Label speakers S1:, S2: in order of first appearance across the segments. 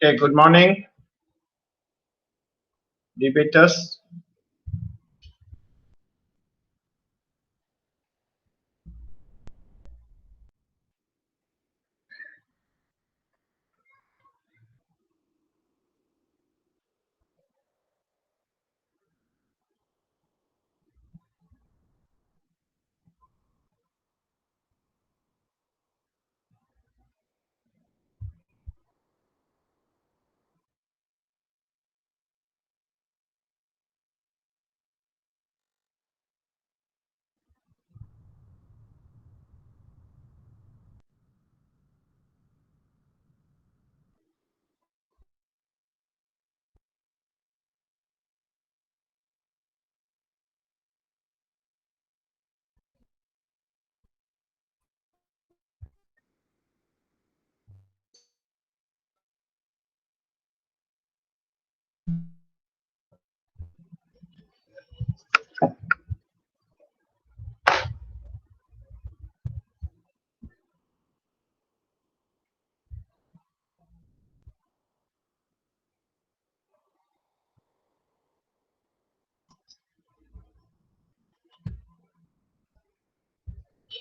S1: Okay, good morning, debaters.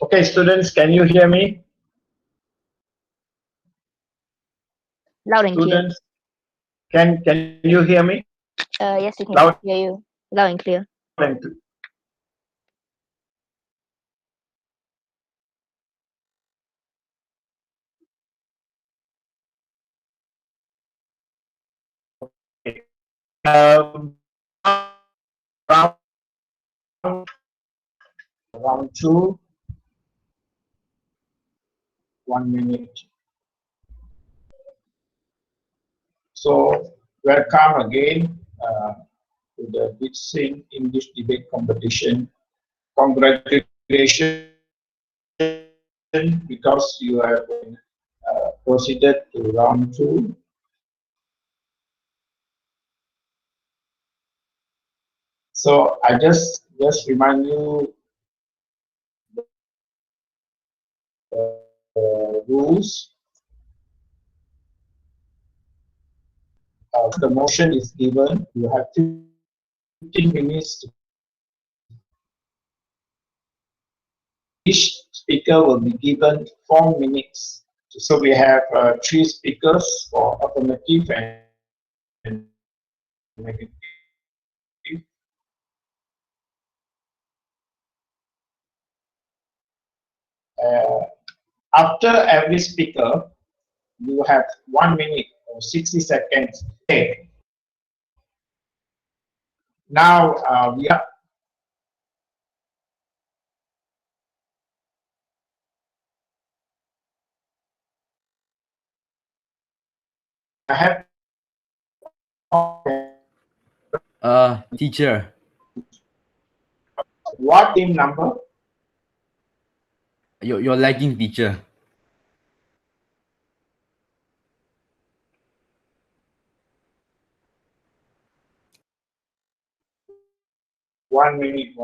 S1: Okay, students, can you hear me?
S2: Loud and clear.
S1: Students, can you hear me?
S2: Yes, we can
S1: Loud
S2: hear you. Loud and clear.
S1: and clear. Um, round, round two, 1 minute. So welcome again to the Jitsin English debate competition. Congratulations because you have proceeded to round two. So I just remind you rules. The motion is given. You have 15 minutes. Each speaker will be given 4 minutes. So we have 3 speakers for affirmative and negative. After every speaker, you have 1 minute or 60 seconds. Okay. Now we are. I have
S3: teacher.
S1: What team number?
S3: You're lagging, teacher.
S1: One minute.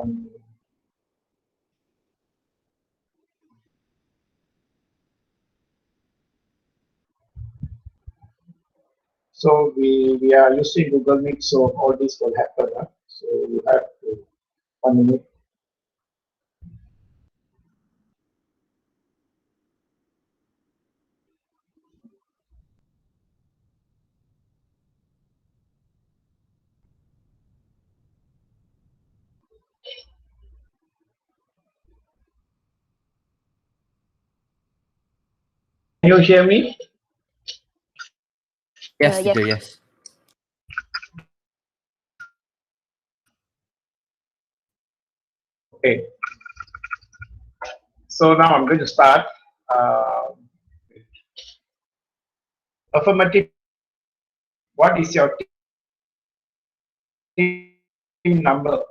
S1: So we are using Google Meet, so all this will happen. So you have to 1 minute. Can you hear me?
S3: Yes,
S2: yes.
S3: teacher, yes.
S1: Okay. So now I'm going to start. Affirmative. What is your team number?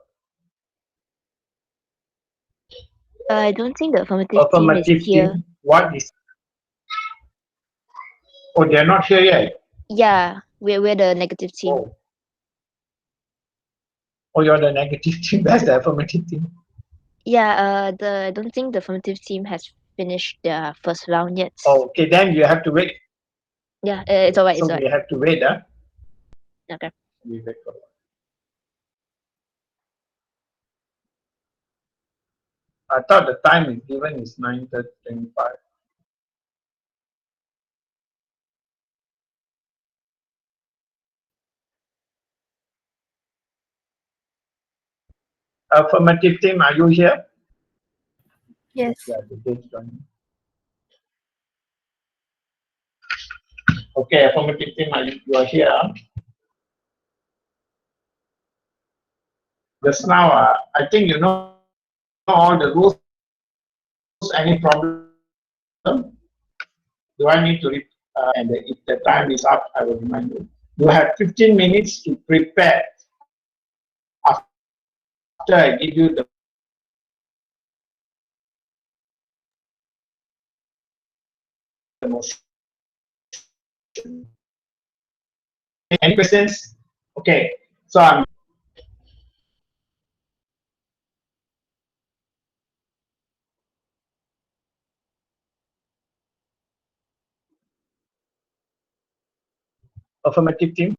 S2: I don't think the affirmative team is here.
S1: Team. What is? Oh, they're not here yet.
S2: Yeah, we're the negative team.
S1: Oh, you're the negative team. That's the affirmative team.
S2: Yeah, I don't think the affirmative team has finished their first round yet.
S1: Oh, okay, then you have to wait.
S2: Yeah, it's alright. It's
S1: So
S2: alright.
S1: we have to wait.
S2: Okay.
S1: We wait for a while. I thought the time is given is 9:25. Affirmative team, are you here?
S3: Yes.
S1: Yeah, the date's joining. Okay, affirmative team, you are here. Just now, I think you know all the rules. Any problem? Do I need to read? And if the time is up, I will remind you. You have 15 minutes to prepare after I give you the motion. Any questions? Okay, so I'm affirmative team.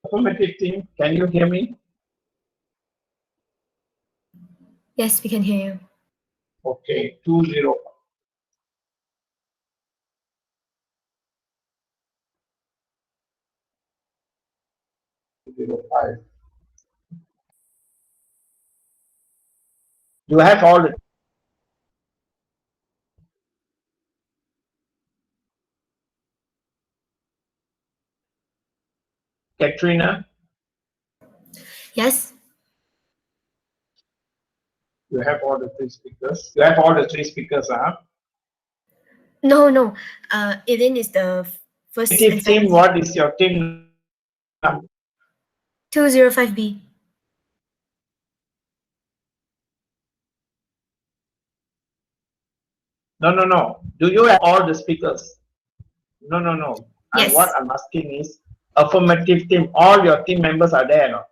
S1: Affirmative team, can you hear me?
S3: Yes, we can hear you.
S1: Okay, 20. 205. You have all the Katrina,
S3: Yes.
S1: you have all the three speakers. You have all the three speakers, huh?
S3: No, no. Elaine is the first and
S1: Affirmative team,
S3: second.
S1: what is your team number?
S3: 205B.
S1: No. Do you have all the speakers? No. And what
S3: Yes.
S1: I'm asking is, affirmative team, all your team members are there, no?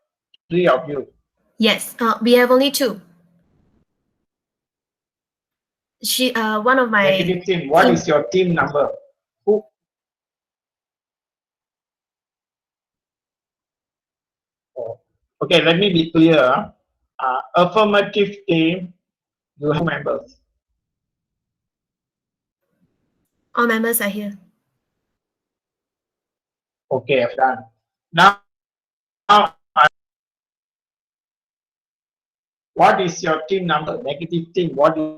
S1: Three of you.
S3: Yes. We have only two. One of my
S1: Negative team, what
S3: team.
S1: is your team number? Who? Oh. Okay, let me be clear. Affirmative team, you have members.
S3: All members are here.
S1: Okay, I've done. Now, what is your team number? Negative team, what is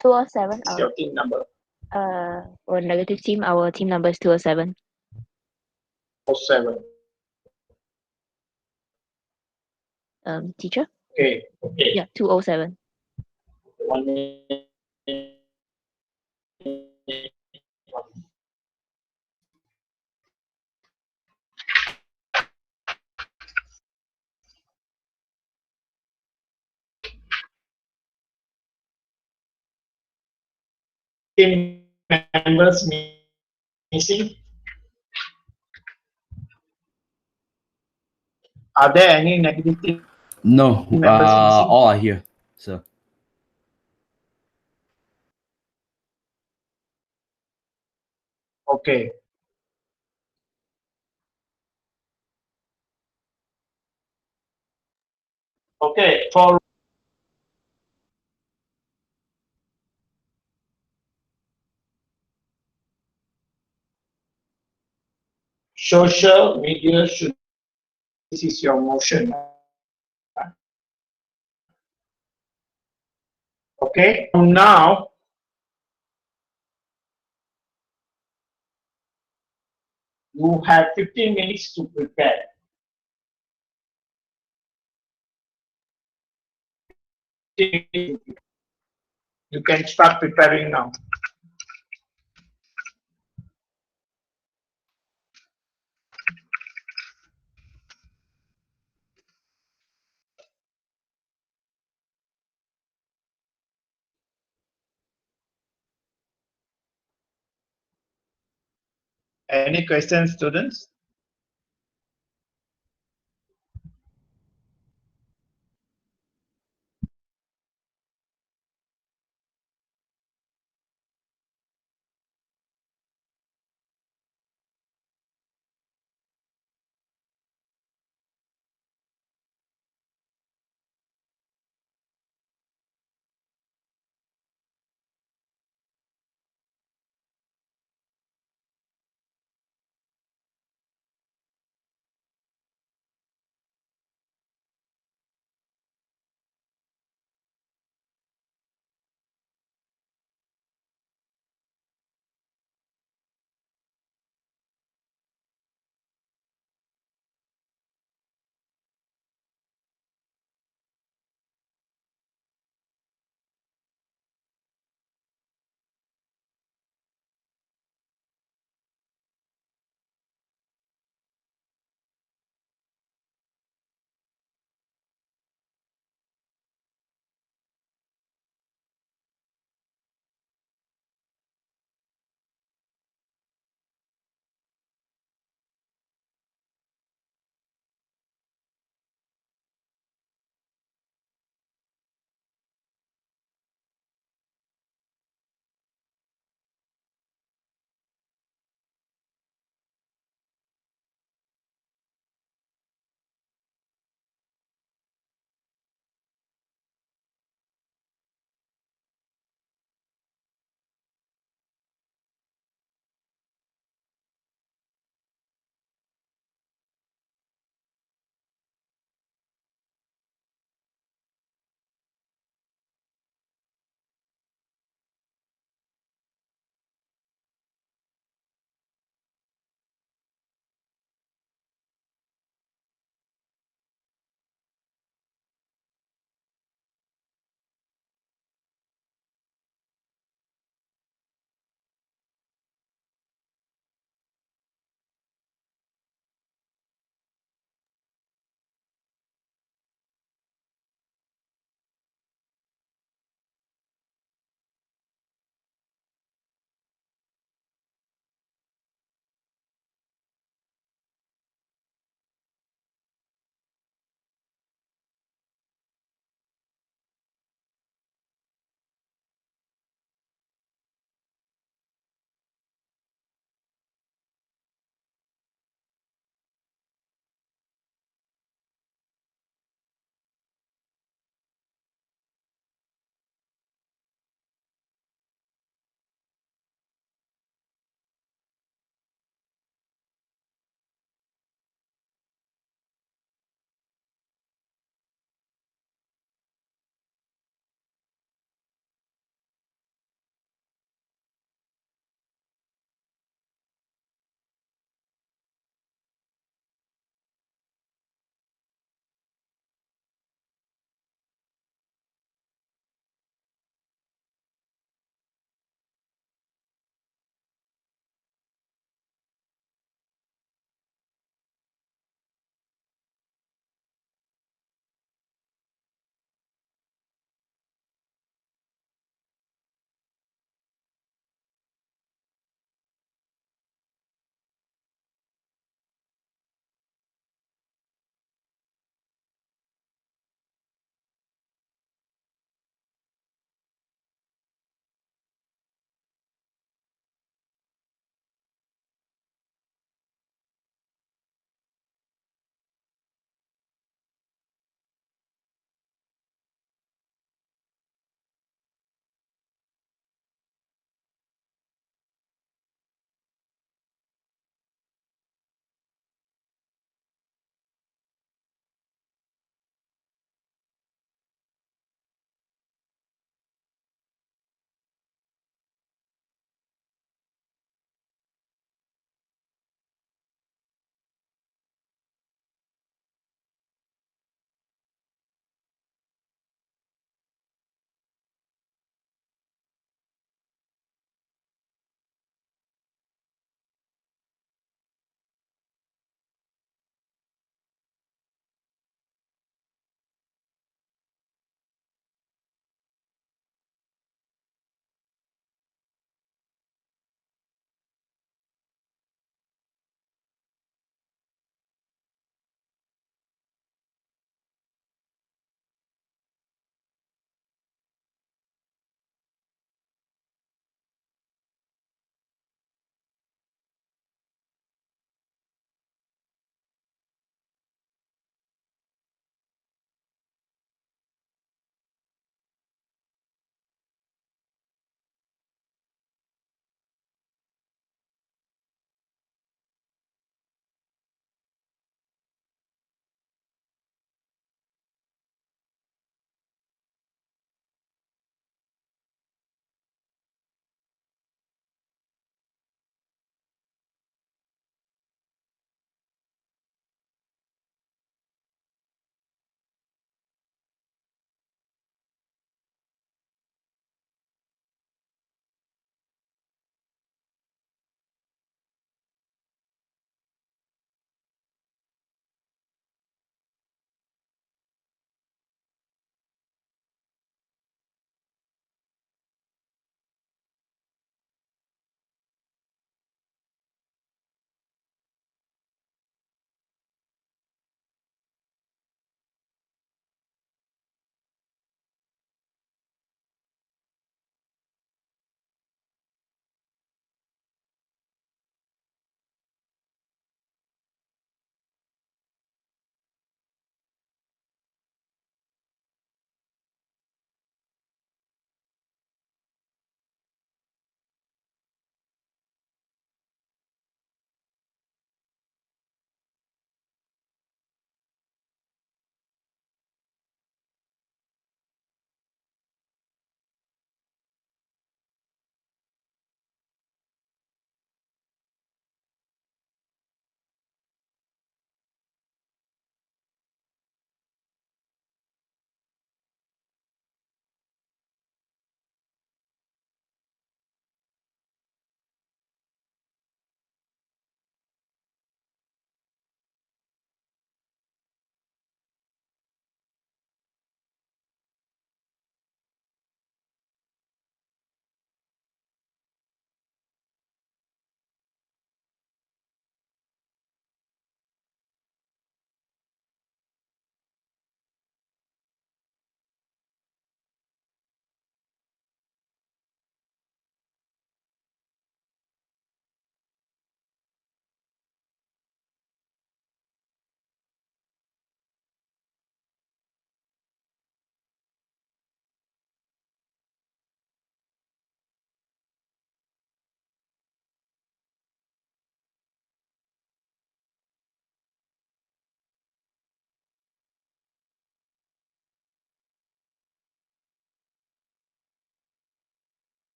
S2: 207.
S1: your team number?
S2: For negative team, our team number is 207.
S1: 07.
S2: Teacher?
S1: Okay.
S2: Yeah, 207.
S1: One minute. Team members missing? Are there any negative team
S4: No,
S1: members missing?
S4: all are here, sir.
S1: Okay. Okay, for social media, this is your motion. Okay, now You have 15 minutes to prepare. You can start preparing now. Any questions, students?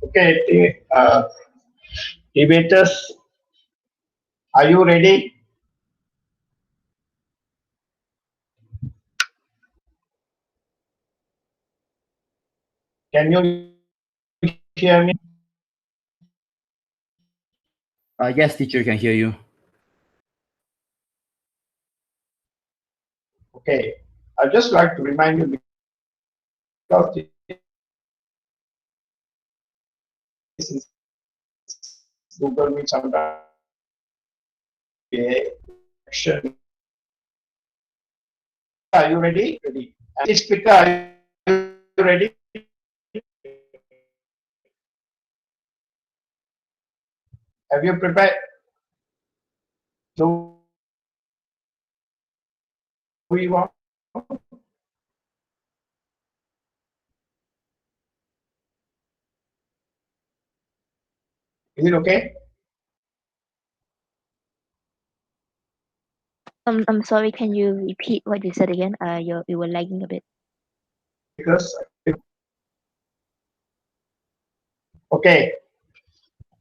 S1: Okay, debaters, are you ready? Can you hear me?
S4: Yes, teacher, can hear you.
S1: Okay, I'd just like to remind you because this is Google Meet sometimes action. Are you ready? Ready. And speaker, are you ready? Have you prepared? Do we want? Is it okay?
S2: I'm sorry, can you repeat what you said again? You were lagging a bit.
S1: Because okay,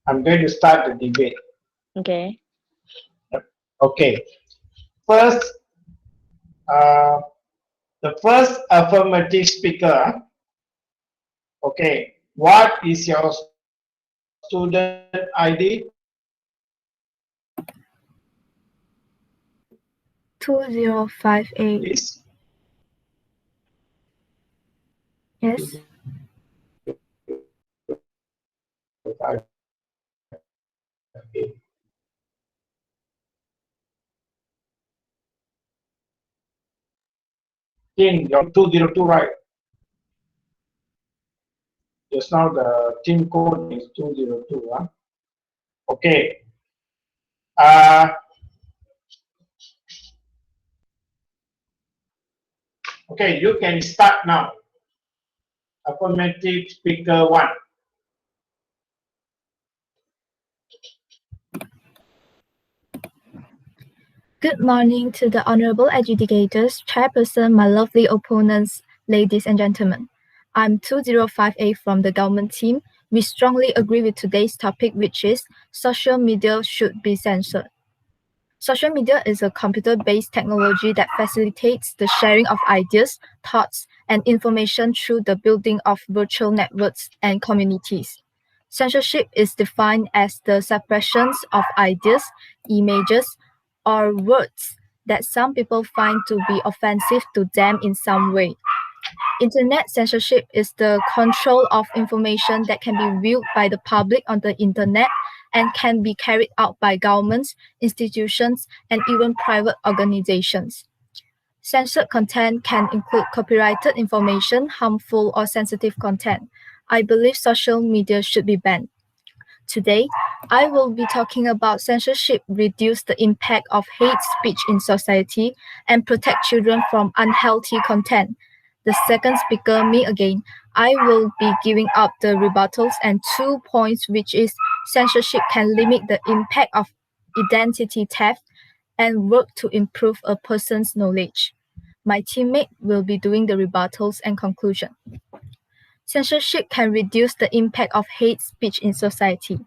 S1: I'm going to start the debate.
S2: Okay.
S1: Okay, first, the first affirmative speaker. Okay, what is your student ID?
S5: 2058.
S1: Please.
S5: Yes.
S1: Team, you're 202, right? Just now the team code is 202. Huh? Okay. Okay, you can start now. Affirmative speaker 1.
S5: Good morning to the honorable adjudicators, chairperson, my lovely opponents, ladies and gentlemen. I'm 2058 from the government team. We strongly agree with today's topic, which is social media should be censored. Social media is a computer-based technology that facilitates the sharing of ideas, thoughts, and information through the building of virtual networks and communities. Censorship is defined as the suppressions of ideas, images, or words that some people find to be offensive to them in some way. Internet censorship is the control of information that can be viewed by the public on the internet and can be carried out by governments, institutions, and even private organizations. Censored content can include copyrighted information, harmful or sensitive content. I believe social media should be banned. Today, I will be talking about censorship reduce the impact of hate speech in society and protect children from unhealthy content. The second speaker, me again, I will be giving up the rebuttals and 2 points, which is censorship can limit the impact of identity theft and work to improve a person's knowledge. My teammate will be doing the rebuttals and conclusion. Censorship can reduce the impact of hate speech in society.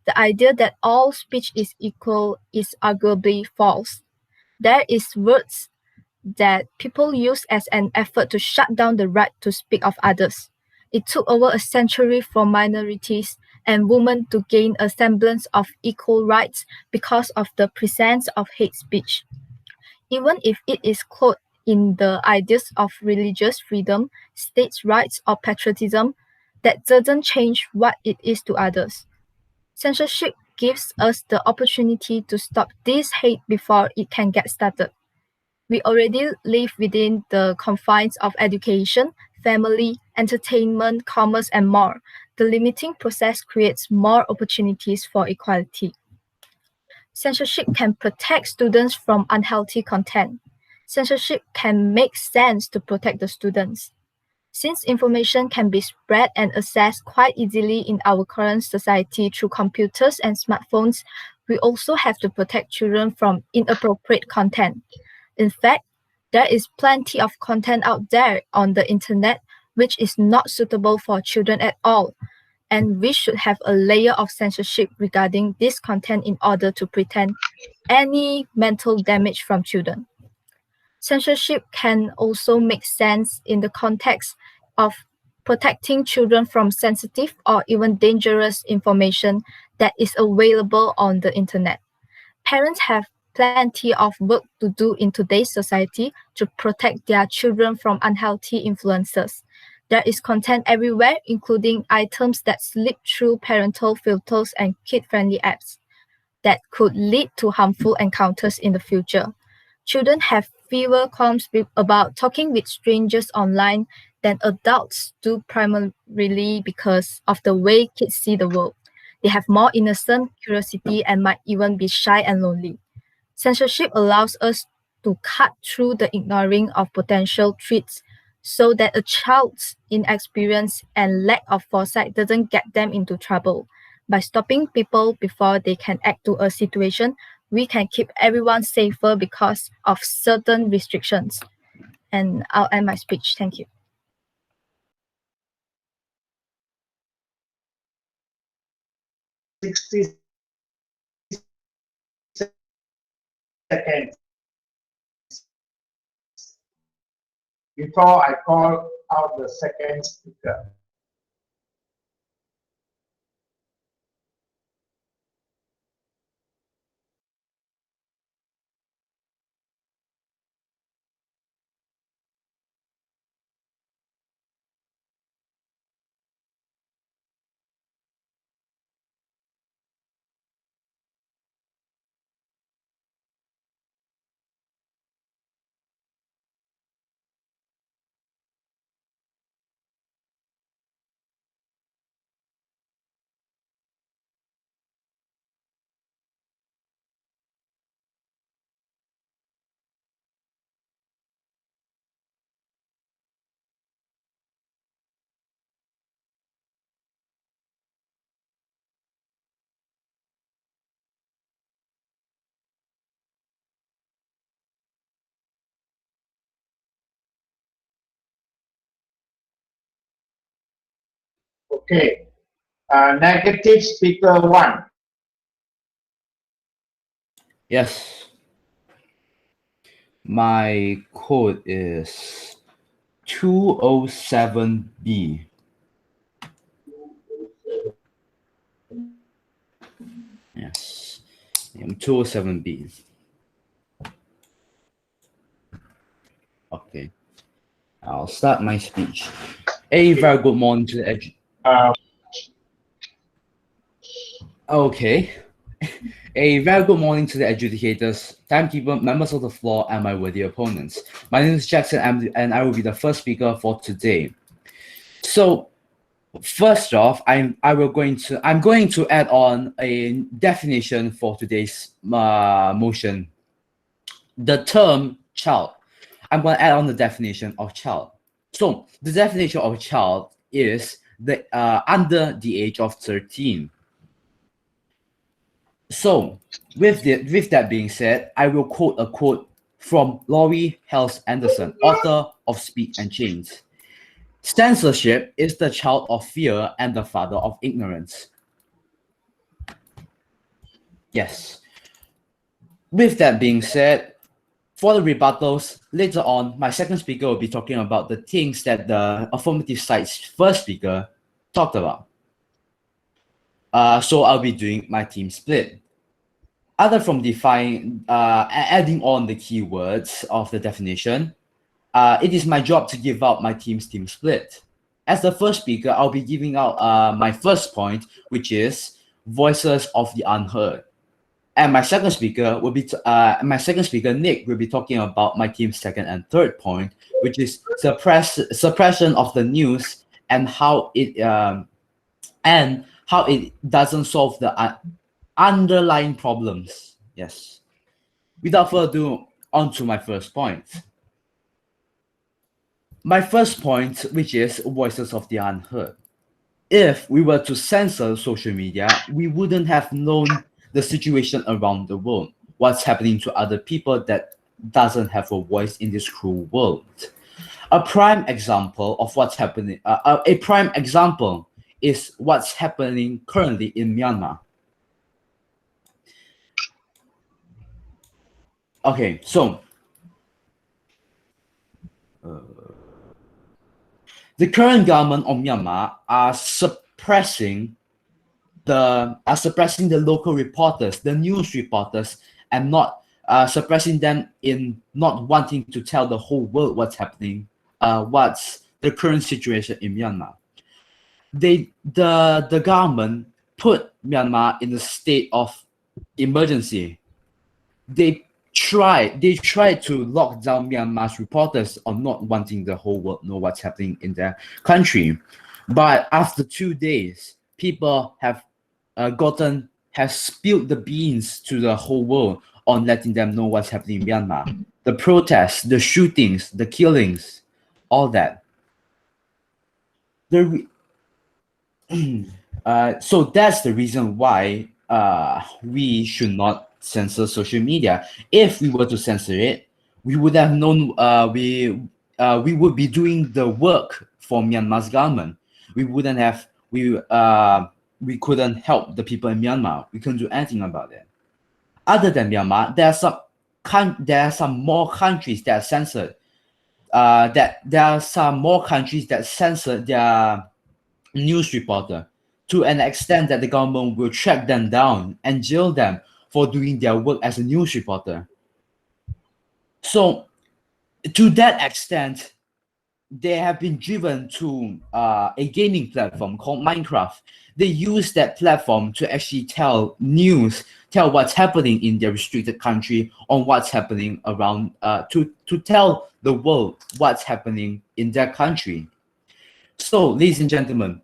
S5: The idea that all speech is equal is arguably false. There is words that people use as an effort to shut down the right to speak of others. It took over a century for minorities and women to gain a semblance of equal rights because of the presence of hate speech. Even if it is clothed in the ideas of religious freedom, states' rights, or patriotism, that doesn't change what it is to others. Censorship gives us the opportunity to stop this hate before it can get started. We already live within the confines of education, family, entertainment, commerce, and more. The limiting process creates more opportunities for equality. Censorship can protect students from unhealthy content. Censorship can make sense to protect the students. Since information can be spread and accessed quite easily in our current society through computers and smartphones, we also have to protect children from inappropriate content. In fact, there is plenty of content out there on the internet which is not suitable for children at all. and we should have a layer of censorship regarding this content in order to prevent any mental damage from children. Censorship can also make sense in the context of protecting children from sensitive or even dangerous information that is available on the internet. Parents have plenty of work to do in today's society to protect their children from unhealthy influences. There is content everywhere, including items that slip through parental filters and kid-friendly apps that could lead to harmful encounters in the future. Children have fewer qualms about talking with strangers online than adults do, primarily because of the way kids see the world. They have more innocent curiosity and might even be shy and lonely. Censorship allows us to cut through the ignoring of potential threats so that a child's inexperience and lack of foresight doesn't get them into trouble. By stopping people before they can act to a situation, we can keep everyone safer because of certain restrictions. And I'll end my speech. Thank you.
S1: Sixty seconds before I call out the second speaker. Okay. Negative speaker 1.
S4: Yes. My code is 207B. Yes. 207B. Okay. I'll start my speech. A very good morning to the Okay. A very good morning to the adjudicators, timekeeper, members of the floor, and my worthy opponents. My name is Jackson, and I will be the first speaker for today. So, first off, I'm going to add on a definition for today's motion. The term child. I'm going to add on the definition of child. So, the definition of child is the under the age of 13. So, with that being said, I will quote a quote from Laurie Hales Anderson, author of Speak and Change. Censorship is the child of fear and the father of ignorance. Yes. With that being said, for the rebuttals, later on, my second speaker will be talking about the things that the affirmative side's first speaker talked about. So I'll be doing my team split. Other from adding on the keywords of the definition, it is my job to give out my team's team split. As the first speaker, I'll be giving out my first point, which is voices of the unheard. And my second speaker will be Nick will be talking about my team's second and third point, which is suppression of the news and how it doesn't solve the underlying problems. Yes. Without further ado, on to my first point. My first point, which is voices of the unheard. If we were to censor social media, we wouldn't have known the situation around the world, what's happening to other people that doesn't have a voice in this cruel world. A prime example of what's happening, a prime example is what's happening currently in Myanmar. Okay, so the current government of Myanmar are suppressing the local reporters, the news reporters, and not suppressing them in not wanting to tell the whole world what's happening, what's the current situation in Myanmar. The government put Myanmar in a state of emergency. They tried to lock down Myanmar's reporters on not wanting the whole world know what's happening in their country. But after 2 days, people have spilled the beans to the whole world on letting them know what's happening in Myanmar. The protests, the shootings, the killings, all that. So that's the reason why we should not censor social media. If we were to censor it, we would have known we would be doing the work for Myanmar's government. We wouldn't have we couldn't help the people in Myanmar. We couldn't do anything about it. Other than Myanmar, there are some more countries that are censored. There are some more countries that censor their news reporter to an extent that the government will track them down and jail them for doing their work as a news reporter. So, to that extent, they have been driven to a gaming platform called Minecraft. They use that platform to actually tell what's happening in their restricted country, on what's happening around, to tell the world what's happening in their country. So, ladies and gentlemen,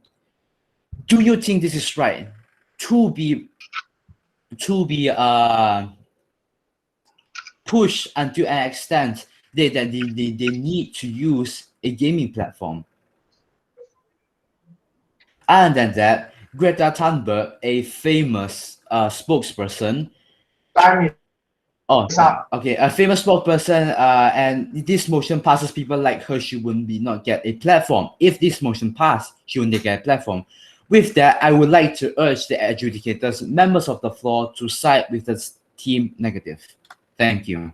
S4: do you think this is right? To be pushed until an extent that they need to use a gaming platform. Other than that, Greta Thunberg, a famous spokesperson. Okay, a famous spokesperson, and this motion passes, people like her, she would not get a platform. If this motion passed, she wouldn't get a platform. With that, I would like to urge the adjudicators, members of the floor, to side with the team negative. Thank you.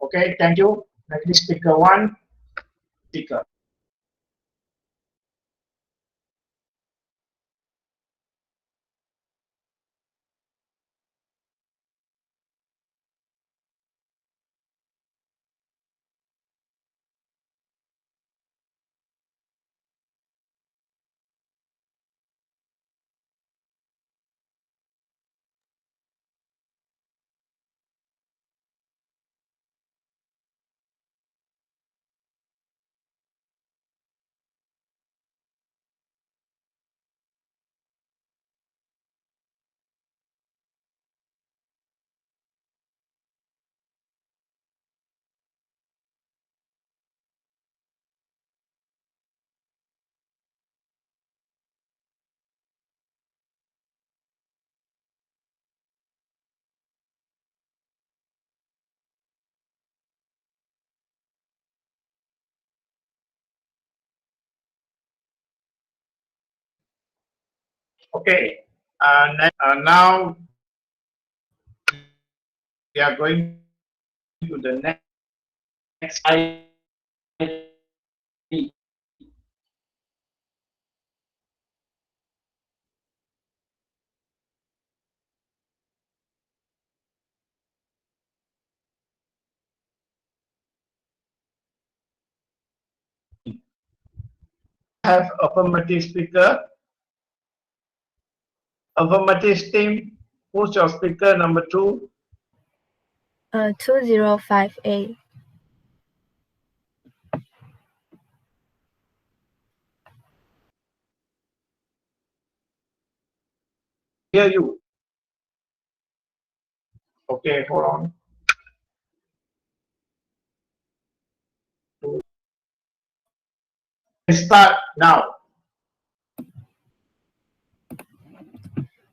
S1: Okay, thank you. Next speaker one. Speaker. Okay, now we are going to the next slide. Have affirmative speaker. Affirmative team, who's your speaker number 2?
S5: 205A.
S1: Hear you. Okay, hold on. Start now.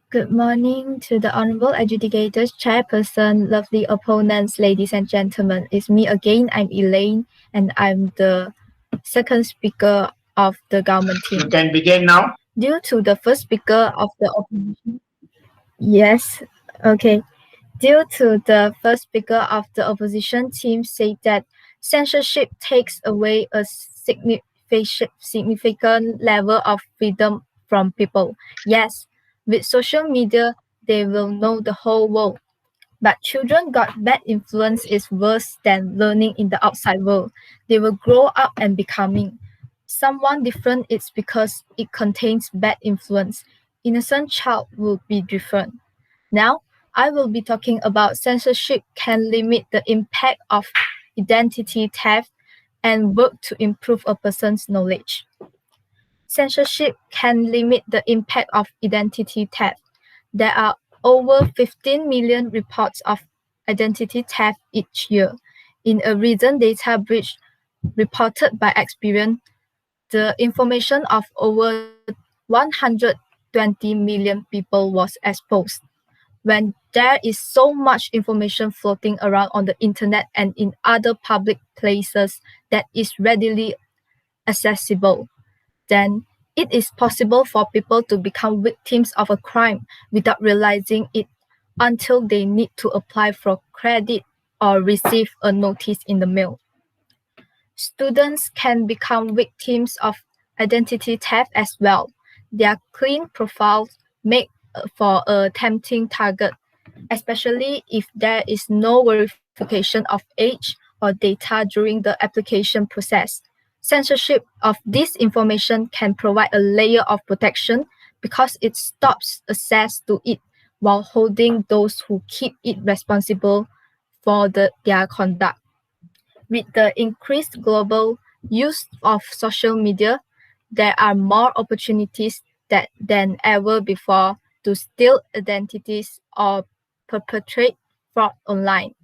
S5: Good morning to the honorable adjudicators, chairperson, lovely opponents, ladies and gentlemen. It's me again. I'm Elaine, and I'm the second speaker of the government team.
S1: You can begin now.
S5: Due to the first speaker of the opposition, yes, okay. Due to the first speaker of the opposition team said that censorship takes away a significant level of freedom from people. Yes, with social media, they will know the whole world. But children got bad influence is worse than learning in the outside world. They will grow up and becoming someone different. It's because it contains bad influence. Innocent child will be different. Now, I will be talking about censorship can limit the impact of identity theft and work to improve a person's knowledge. Censorship can limit the impact of identity theft. There are over 15 million reports of identity theft each year. In a recent data breach reported by Experian, the information of over 120 million people was exposed. When there is so much information floating around on the internet and in other public places that is readily accessible, then it is possible for people to become victims of a crime without realizing it until they need to apply for credit or receive a notice in the mail. Students can become victims of identity theft as well. Their clean profiles make for a tempting target, especially if there is no verification of age or data during the application process. Censorship of this information can provide a layer of protection because it stops access to it while holding those who keep it responsible for their conduct. With the increased global use of social media, there are more opportunities than ever before to steal identities or perpetrate fraud online.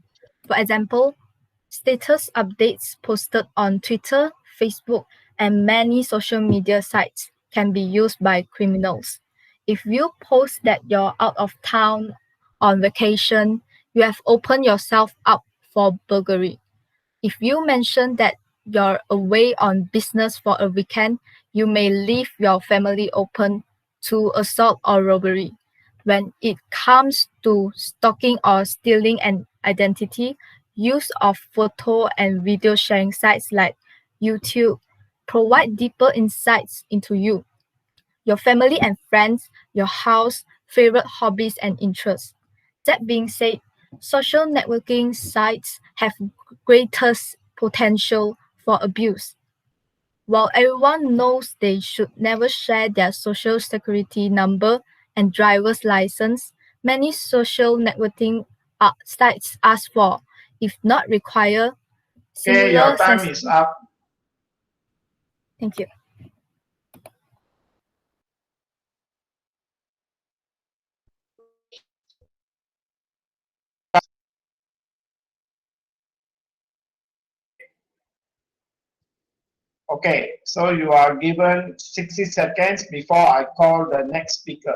S5: For example, status updates posted on Twitter, Facebook, and many social media sites can be used by criminals. If you post that you're out of town on vacation, you have opened yourself up for burglary. If you mention that you're away on business for a weekend, you may leave your family open to assault or robbery. When it comes to stalking or stealing an identity, use of photo and video sharing sites like YouTube provide deeper insights into you, your family and friends, your house, favorite hobbies and interests. That being said, social networking sites have greatest potential for abuse. While everyone knows they should never share their social security number and driver's license, many social networking sites ask for, if not require,
S1: Okay, your
S5: similar
S1: time is up.
S5: Thank you.
S1: Okay, so you are given 60 seconds before I call the next speaker.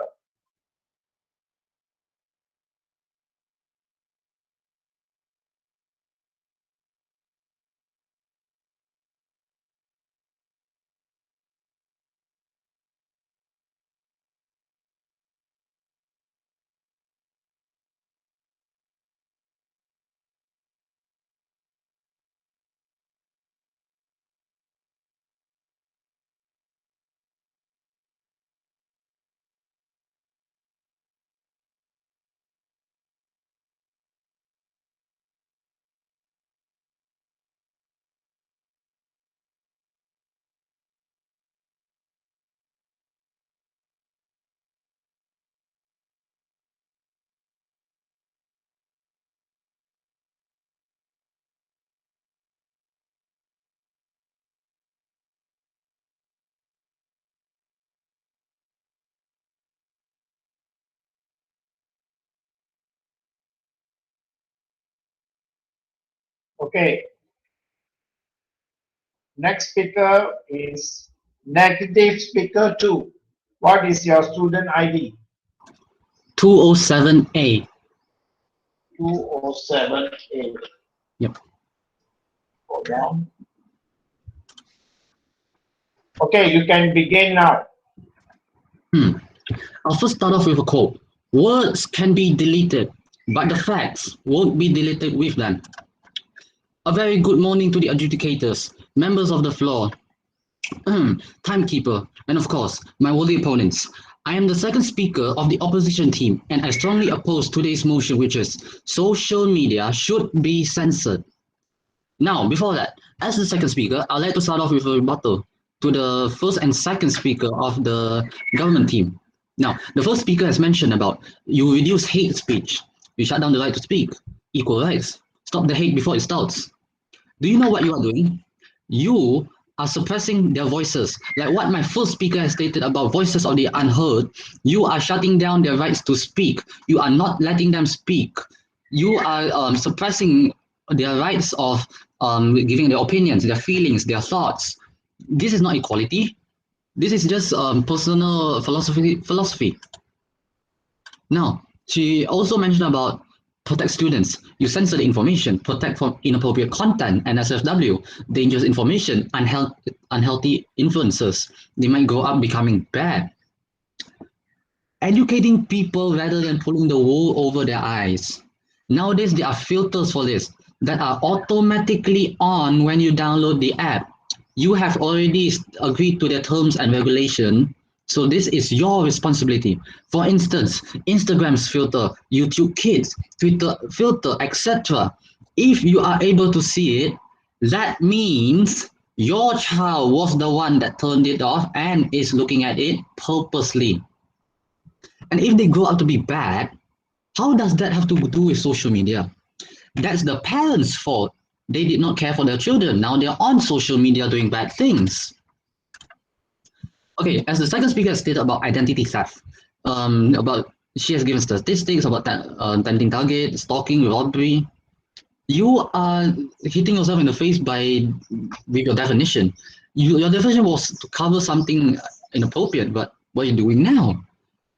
S1: Okay. Next speaker is negative speaker 2. What is your student ID?
S6: 207A.
S1: 207A.
S6: Yep.
S1: Hold on. Okay, you can begin now.
S6: I'll first start off with a quote. Words can be deleted, but the facts won't be deleted with them. A very good morning to the adjudicators, members of the floor, timekeeper, and of course, my worthy opponents. I am the second speaker of the opposition team, and I strongly oppose today's motion, which is social media should be censored. Now, before that, as the second speaker, I'd like to start off with a rebuttal to the first and second speaker of the government team. Now, the first speaker has mentioned about you reduce hate speech, you shut down the right to speak, equal rights, stop the hate before it starts. Do you know what you are doing? You are suppressing their voices. Like what my first speaker has stated about voices of the unheard, you are shutting down their rights to speak. You are not letting them speak. You are suppressing their rights of giving their opinions, their feelings, their thoughts. This is not equality. This is just personal philosophy. Now, she also mentioned about protect students. You censor the information, protect from inappropriate content, and SFW, dangerous information, unhealthy influences. They might grow up becoming bad. Educating people rather than pulling the wool over their eyes. Nowadays, there are filters for this that are automatically on when you download the app. You have already agreed to their terms and regulation, so this is your responsibility. For instance, Instagram's filter, YouTube Kids, Twitter filter, etc. If you are able to see it, that means your child was the one that turned it off and is looking at it purposely. And if they grow up to be bad, how does that have to do with social media? That's the parents' fault. They did not care for their children. Now they're on social media doing bad things. Okay, as the second speaker has stated about identity theft, she has given statistics about tempting target, stalking, robbery. You are hitting yourself in the face with your definition. Your definition was to cover something inappropriate, but what are you doing now?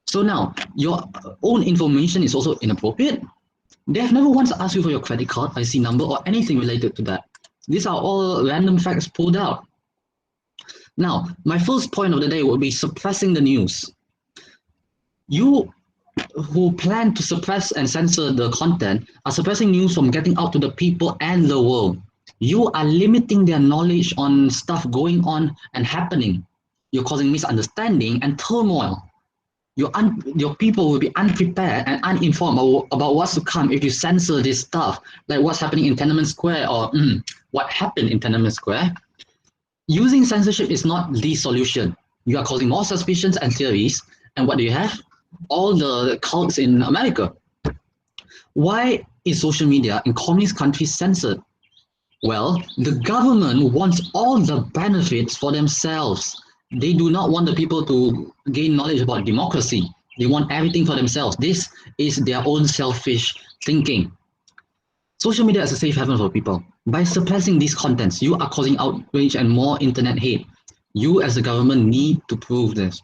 S6: So now your own information is also inappropriate. They have never once asked you for your credit card, IC number, or anything related to that. These are all random facts pulled out. Now, my first point of the day will be suppressing the news. You who plan to suppress and censor the content are suppressing news from getting out to the people and the world. You are limiting their knowledge on stuff going on and happening. You're causing misunderstanding and turmoil. Your people will be unprepared and uninformed about what's to come if you censor this stuff, like what's happening in Tiananmen Square or what happened in Tiananmen Square. Using censorship is not the solution. You are causing more suspicions and theories, and what do you have? All the cults in America. Why is social media in communist countries censored? Well, the government wants all the benefits for themselves. They do not want the people to gain knowledge about democracy. They want everything for themselves. This is their own selfish thinking. Social media is a safe haven for people. By suppressing these contents, you are causing outrage and more internet hate. You as the government need to prove this.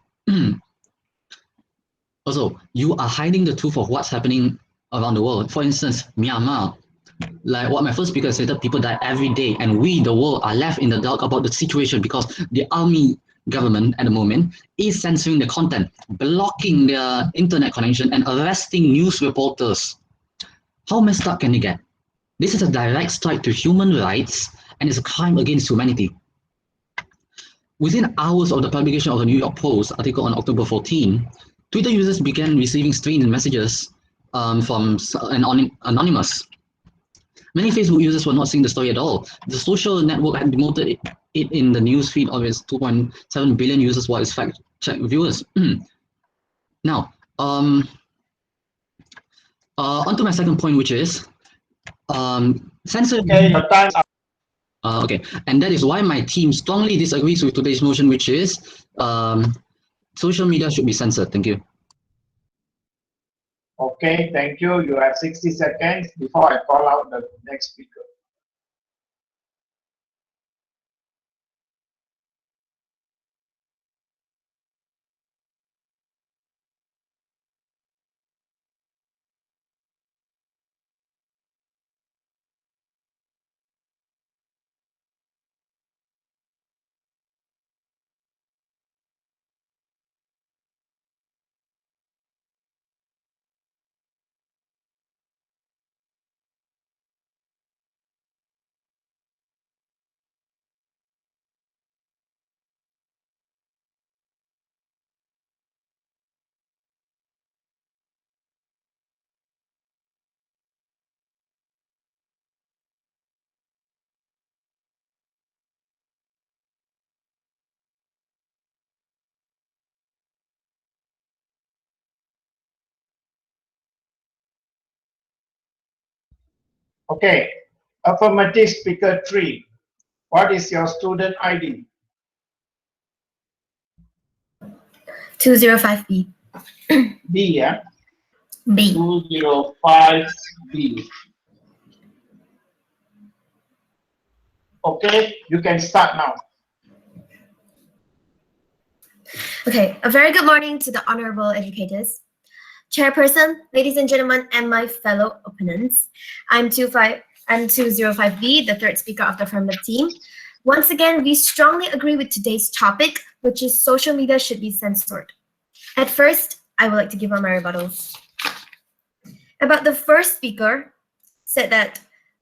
S6: Also, you are hiding the truth of what's happening around the world. For instance, Myanmar. Like what my first speaker said, people die every day, and we, the world, are left in the dark about the situation because the army government at the moment is censoring the content, blocking their internet connection, and arresting news reporters. How messed up can they get? This is a direct strike to human rights and is a crime against humanity. Within hours of the publication of the New York Post article on October 14, Twitter users began receiving strange messages from anonymous. Many Facebook users were not seeing the story at all. The social network had demoted it in the news feed of its 2.7 billion users while its fact-check viewers. Now, onto my second point, which is censorship.
S1: Okay, your time's up.
S6: Okay, and that is why my team strongly disagrees with today's motion, which is social media should be censored. Thank you.
S1: Okay, thank you. You have 60 seconds before I call out the next speaker. Okay, affirmative speaker 3. What is your student ID?
S3: 205B.
S1: B, yeah?
S3: B.
S1: 205B. Okay, you can start now.
S3: Okay, a very good morning to the honorable educators, chairperson, ladies and gentlemen, and my fellow opponents. I'm 205B, the third speaker of the Affirmative Team. Once again, we strongly agree with today's topic, which is social media should be censored. At first, I would like to give out my rebuttals. About the first speaker, said that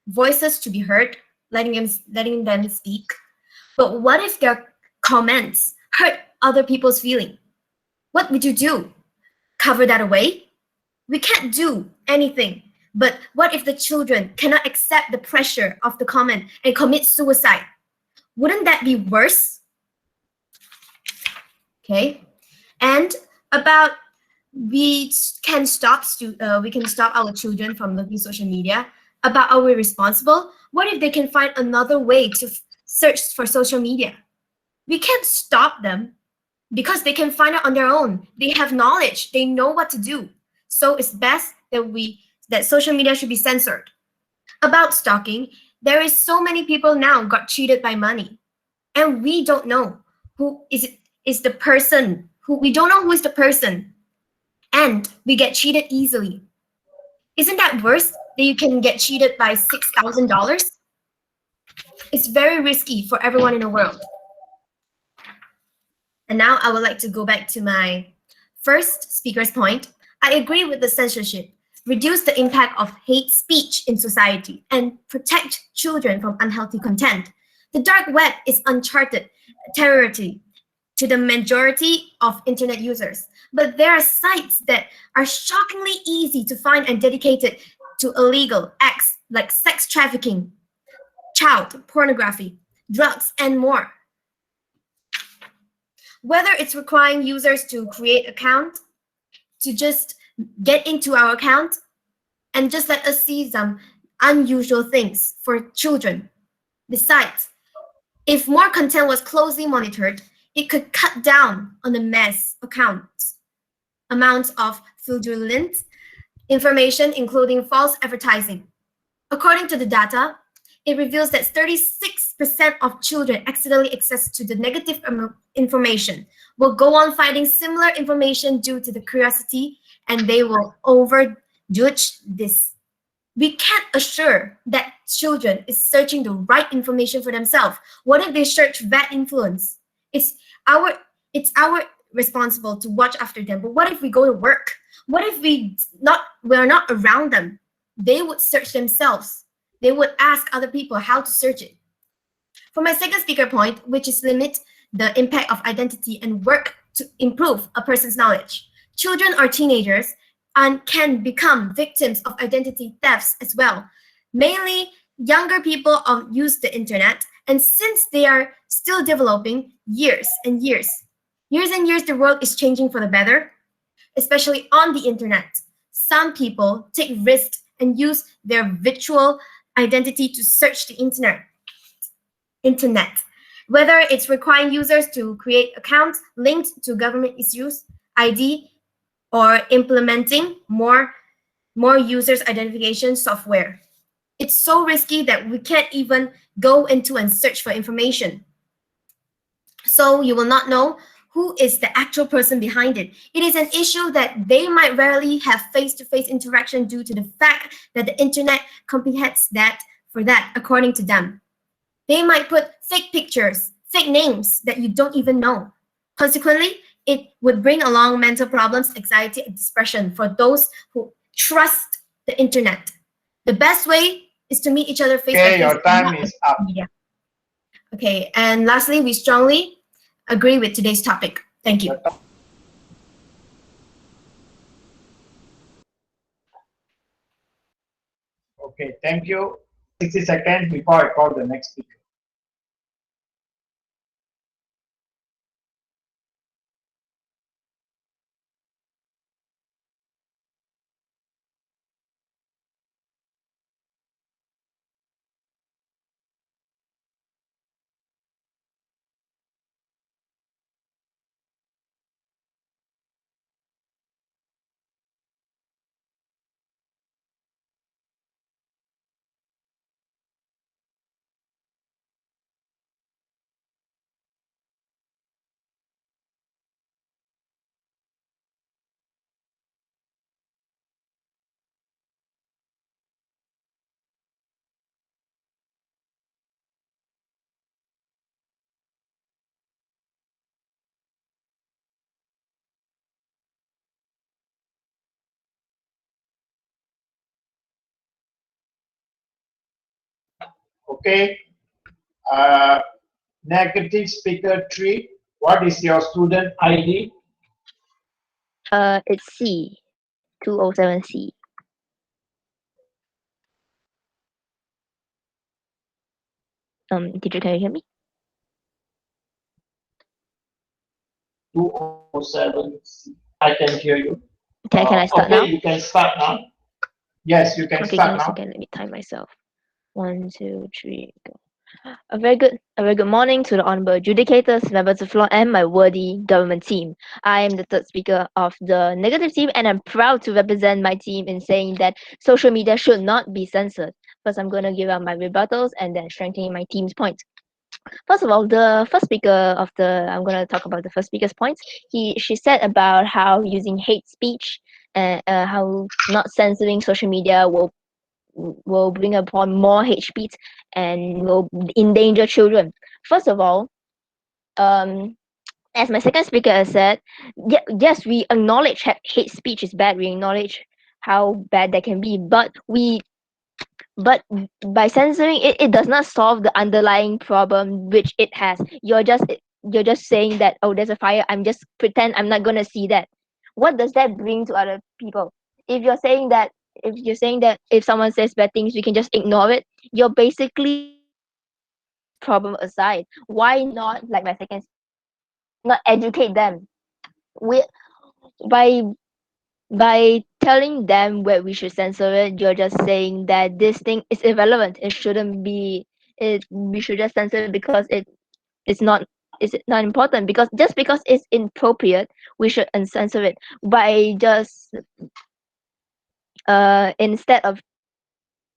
S3: voices to be heard, letting them speak. But what if their comments hurt other people's feeling? What would you do? Cover that away? We can't do anything. But what if the children cannot accept the pressure of the comment and commit suicide? Wouldn't that be worse? Okay. And about we can stop our children from looking social media. About are we responsible? What if they can find another way to search for social media? We can't stop them because they can find it on their own. They have knowledge. They know what to do. So it's best that social media should be censored. About stalking, there is so many people now got cheated by money, and we don't know who is the person. We don't know who is the person, and we get cheated easily. Isn't that worse that you can get cheated by $6,000? It's very risky for everyone in the world. And now I would like to go back to my first speaker's point. I agree with the censorship, reduce the impact of hate speech in society, and protect children from unhealthy content. The dark web is uncharted territory to the majority of internet users, but there are sites that are shockingly easy to find and dedicated to illegal acts like sex trafficking, child pornography, drugs, and more. Whether it's requiring users to create account, to just get into our account, and just let us see some unusual things for children. Besides, if more content was closely monitored, it could cut down on the mass amounts of fraudulent information, including false advertising. According to the data, it reveals that 36% of children accidentally access to the negative information will go on finding similar information due to the curiosity, and they will overjudge this. We can't assure that children is searching the right information for themselves. What if they search bad influence? It's our responsible to watch after them. But what if we go to work? What if we're not around them? They would search themselves. They would ask other people how to search it. For my second speaker point, which is limit the impact of identity and work to improve a person's knowledge. Children or teenagers and can become victims of identity thefts as well. Mainly, younger people use the internet, and since they are still developing years and years, the world is changing for the better, especially on the internet. Some people take risks and use their virtual identity to search the internet. Whether it's requiring users to create accounts linked to government issues, ID, or implementing more users' identification software. It's so risky that we can't even go into and search for information. So you will not know who is the actual person behind it. It is an issue that they might rarely have face-to-face interaction due to the fact that the internet comprehends that for that, according to them. They might put fake pictures, fake names that you don't even know. Consequently, it would bring along mental problems, anxiety, and depression for those who trust the internet. The best way is to meet each other face to face.
S1: Okay, your time is up.
S3: Media. Okay, and lastly, we strongly agree with today's topic. Thank you.
S1: Okay, thank you. 60 seconds before I call the next speaker. Okay. Negative speaker 3. What is your student ID?
S2: It's C, 207C. Teacher, can you hear me?
S1: 207. I can hear you.
S2: Can I start
S1: okay,
S2: now?
S1: you can start now. Yes, you can
S2: Okay, give me
S1: start
S2: a
S1: now.
S2: second. Let me time myself. 1, 2, 3, go. A very good morning to the honorable adjudicators, members of the floor, and my worthy government team. I am the third speaker of the negative team, and I'm proud to represent my team in saying that social media should not be censored. First, I'm going to give out my rebuttals and then strengthening my team's points. First of all, the first speaker of the I'm going to talk about the first speaker's points. She said about how using hate speech and how not censoring social media will bring upon more hate speech and will endanger children. First of all, as my second speaker has said, yes, we acknowledge hate speech is bad. We acknowledge how bad that can be, but by censoring it, it does not solve the underlying problem which it has. You're just saying that, oh, there's a fire. I'm just pretend I'm not gonna see that. What does that bring to other people? If you're saying that if someone says bad things, we can just ignore it. You're basically problem aside. Why not, like my second, not educate them? We by by telling them where we should censor it, you're just saying that this thing is irrelevant. It shouldn't be. It We should just censor it because it's not it's not important. Because just because it's inappropriate, we should uncensor it. By just instead of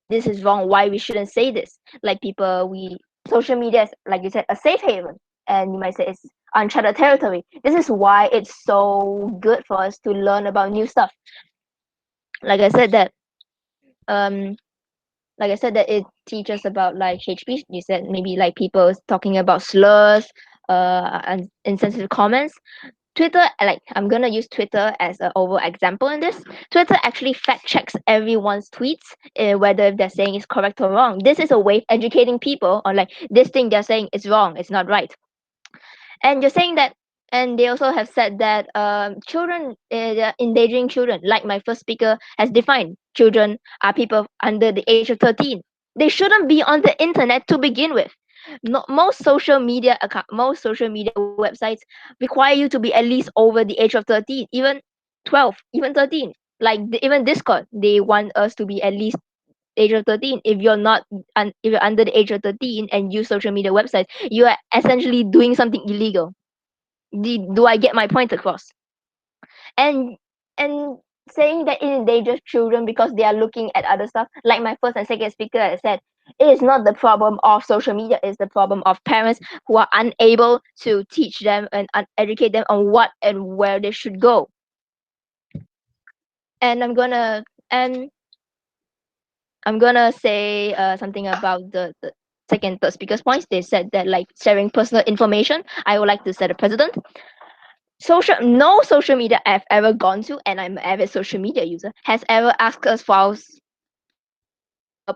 S2: this is wrong, why we shouldn't say this. Like people, we social media is, like you said, a safe haven, and you might say it's uncharted territory. This is why it's so good for us to learn about new stuff. Like I said that um it teaches about like hate speech. You said maybe like people talking about slurs, and insensitive comments. Twitter, like I'm gonna use Twitter as an over example in this. Twitter actually fact checks everyone's tweets, whether if they're saying is correct or wrong. This is a way of educating people on like this thing they're saying is wrong, it's not right. And you're saying that, and they also have said that children, they're endangering children. Like my first speaker has defined, children are people under the age of 13. They shouldn't be on the internet to begin with. Most social media websites require you to be at least over the age of 13, even 12, even 13. Like even Discord, they want us to be at least age of 13. If you're not if you're under the age of 13 and use social media websites, you are essentially doing something illegal. Do I get my point across? And and saying that it endangers children because they are looking at other stuff, like my first and second speaker has said, it is not the problem of social media, it's the problem of parents who are unable to teach them and educate them on what and where they should go. And I'm gonna say something about the second third speaker's points. They said that like sharing personal information, I would like to set a precedent. No social media I've ever gone to, and I'm an avid social media user, has ever asked us for our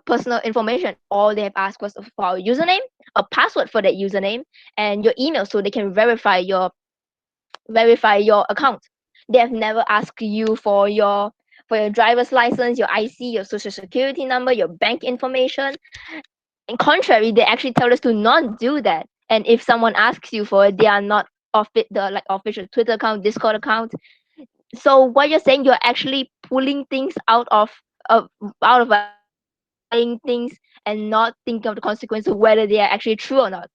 S2: personal information. All they have asked was for our username, a password for that username, and your email so they can verify your account. They have never asked you for your driver's license, your IC, your social security number, your bank information. In contrary, they actually tell us to not do that. And if someone asks you for it, they are not the like official Twitter account, Discord account. So what you're saying, you're actually pulling things of things and not thinking of the consequence of whether they are actually true or not.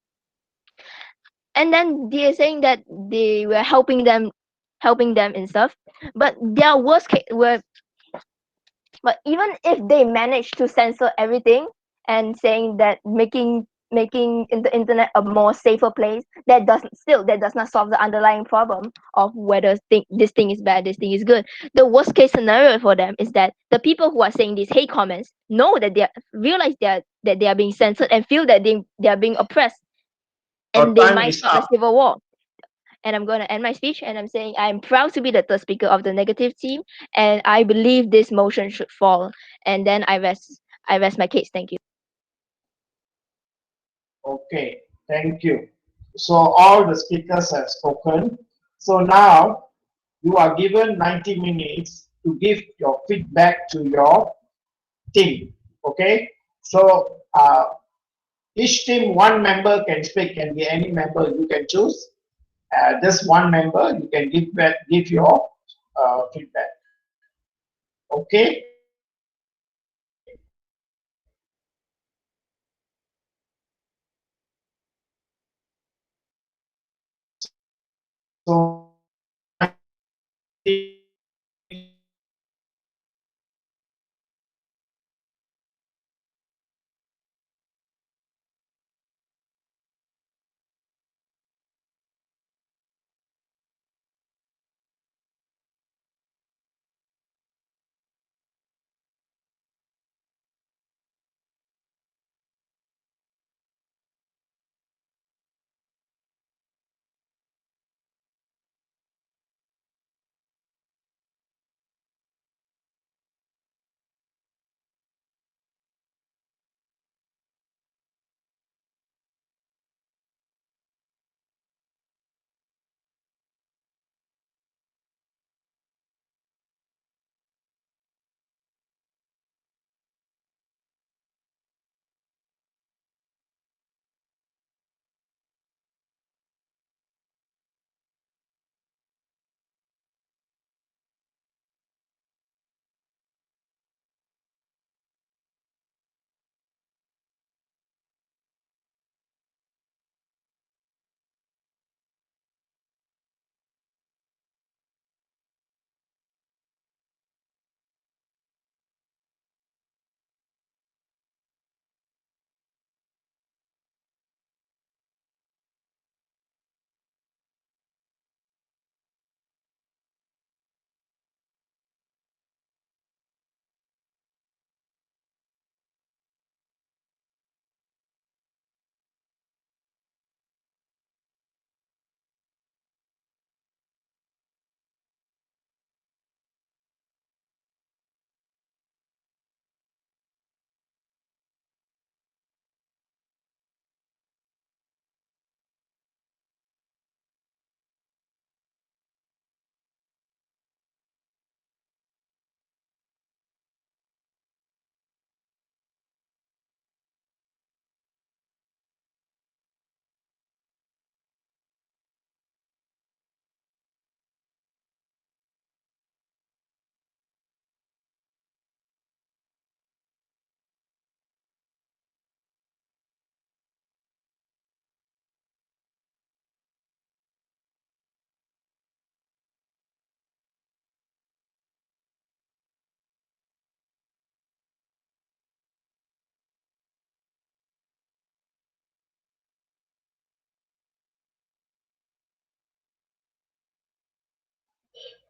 S2: And then they're saying that they were helping them and stuff. But their worst case were But even if they manage to censor everything and saying that making the internet a more safer place, that does not solve the underlying problem of whether this thing is bad, this thing is good. The worst case scenario for them is that the people who are saying these hate comments know that they are being censored and feel that they are being oppressed,
S1: Your
S2: and they
S1: time
S2: might
S1: is
S2: start a
S1: up.
S2: civil war. And I'm going to end my speech, and I'm saying I'm proud to be the third speaker of the negative team, and I believe this motion should fall. And then I rest my case. Thank you.
S1: Okay, thank you. So all the speakers have spoken. So now you are given 90 minutes to give your feedback to your team. Okay, so each team, one member can speak, can be any member you can choose. Just one member, you can give your feedback. Okay. So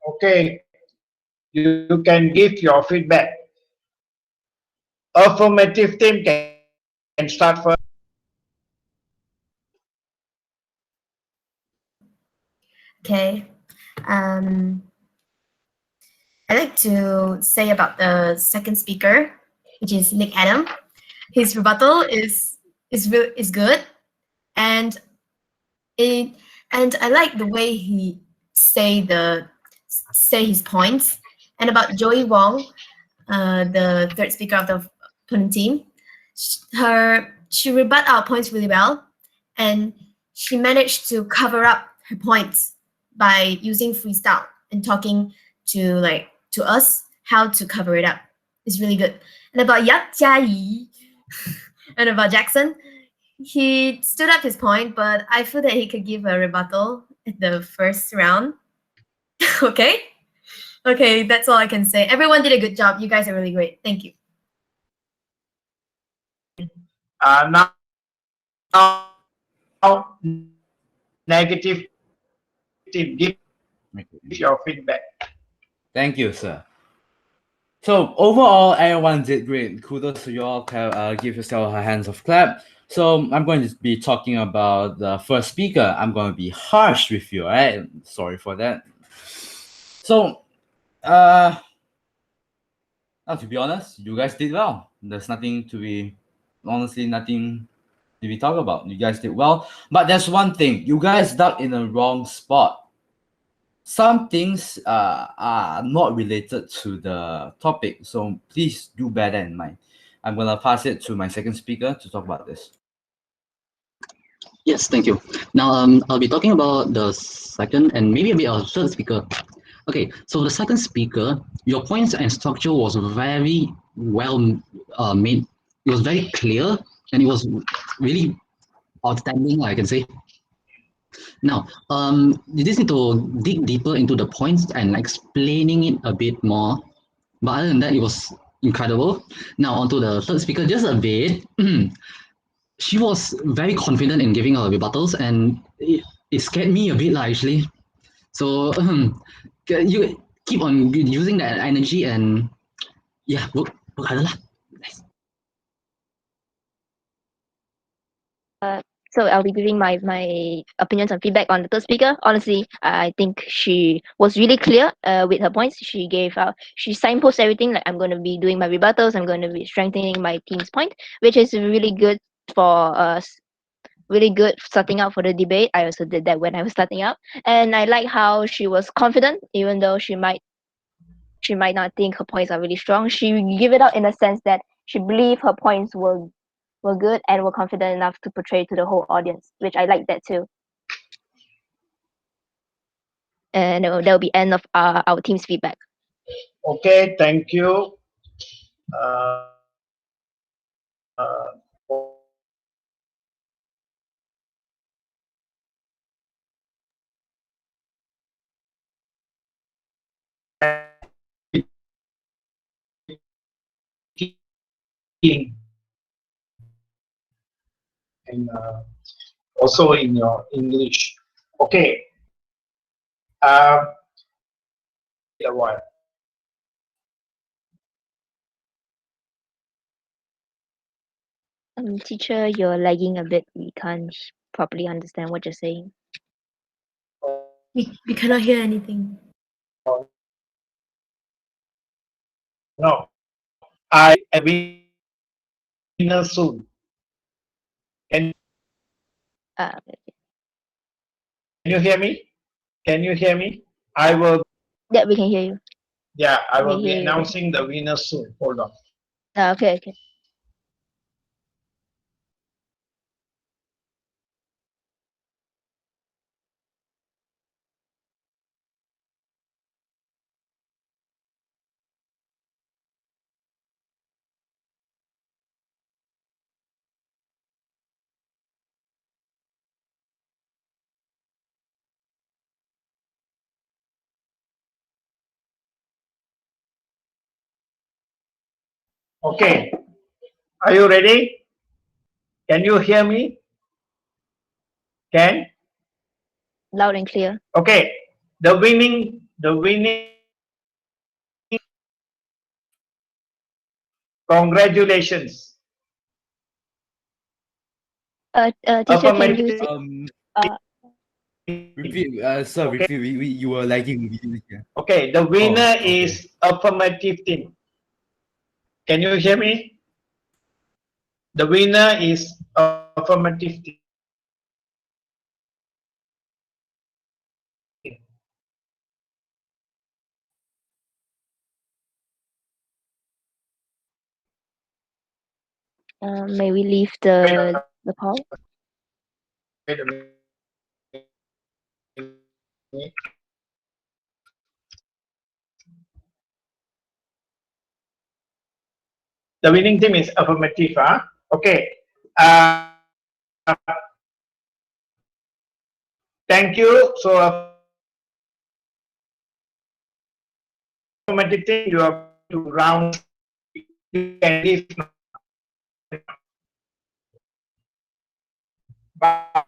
S1: okay, you can give your feedback. Affirmative team can start first.
S3: Okay. Um, I like to say about the second speaker, which is Nick Adam. His rebuttal is good, and it and I like the way he say his points. And about Joey Wong, the third speaker of the opponent team, she rebut our points really well, and she managed to cover up her points by using freestyle and talking to us how to cover it up. It's really good. And about Yak Jia and about Jackson, he stood up his point, but I feel that he could give a rebuttal at the first round. Okay. Okay, that's all I can say. Everyone did a good job. You guys are really great. Thank you.
S1: Now, negative team, give your feedback.
S4: Thank you, sir. So overall, everyone did great. Kudos to you all. Give yourself a hands of clap. So I'm going to be talking about the first speaker. I'm going to be harsh with you, right? Sorry for that. So, now to be honest, you guys did well. There's nothing to be, honestly, nothing did we talk about? You guys did well, but there's one thing: you guys dug in a wrong spot. Some things are not related to the topic, so please do bear that in mind. I'm gonna pass it to my second speaker to talk about this.
S6: Yes, thank you. Now, I'll be talking about the second and maybe a bit of third speaker. Okay, so the second speaker, your points and structure was very well made. It was very clear and it was really outstanding, I can say. Now, you just need to dig deeper into the points and explaining it a bit more. But other than that, it was incredible. Now, onto the third speaker, just a bit. She was very confident in giving her rebuttals, and it scared me a bit, actually. So, you keep on using that energy and yeah, work harder lah. Nice.
S2: So I'll be giving my opinions and feedback on the third speaker. Honestly, I think she was really clear with her points. She signposts everything, like I'm going to be doing my rebuttals, I'm going to be strengthening my team's point, which is really good for us. Really good starting out for the debate. I also did that when I was starting out, and I like how she was confident, even though she might not think her points are really strong. She give it out in a sense that she believed her points were good and were confident enough to portray to the whole audience, which I like that too. And that'll be end of our team's feedback.
S1: Okay, thank you. Uh, uh, and also in your English. Okay. Uh, what?
S2: Teacher, you're lagging a bit. We can't properly understand what you're saying.
S3: We cannot hear anything.
S1: No, I winner soon. Can you hear me? Can you hear me? I will.
S2: Yeah, we can hear you.
S1: Yeah, I will
S2: We
S1: be
S2: hear you.
S1: announcing the winner soon. Hold on.
S2: Okay.
S1: Okay. Are you ready? Can you hear me? Can?
S2: Loud and clear.
S1: Okay. The winning. Congratulations.
S2: Teacher, can you
S1: Affirmative.
S4: Repeat, sir.
S1: Okay.
S4: Repeat. You were lagging. We didn't hear.
S1: Okay. The
S4: Oh,
S1: winner
S4: okay.
S1: is Affirmative Team. Can you hear me? The winner is Affirmative Team.
S2: may we leave the call?
S1: Wait a minute. The winning team is Affirmative. Huh? Okay. Thank you. So Affirmative Team, you are to round. You can leave. Bye.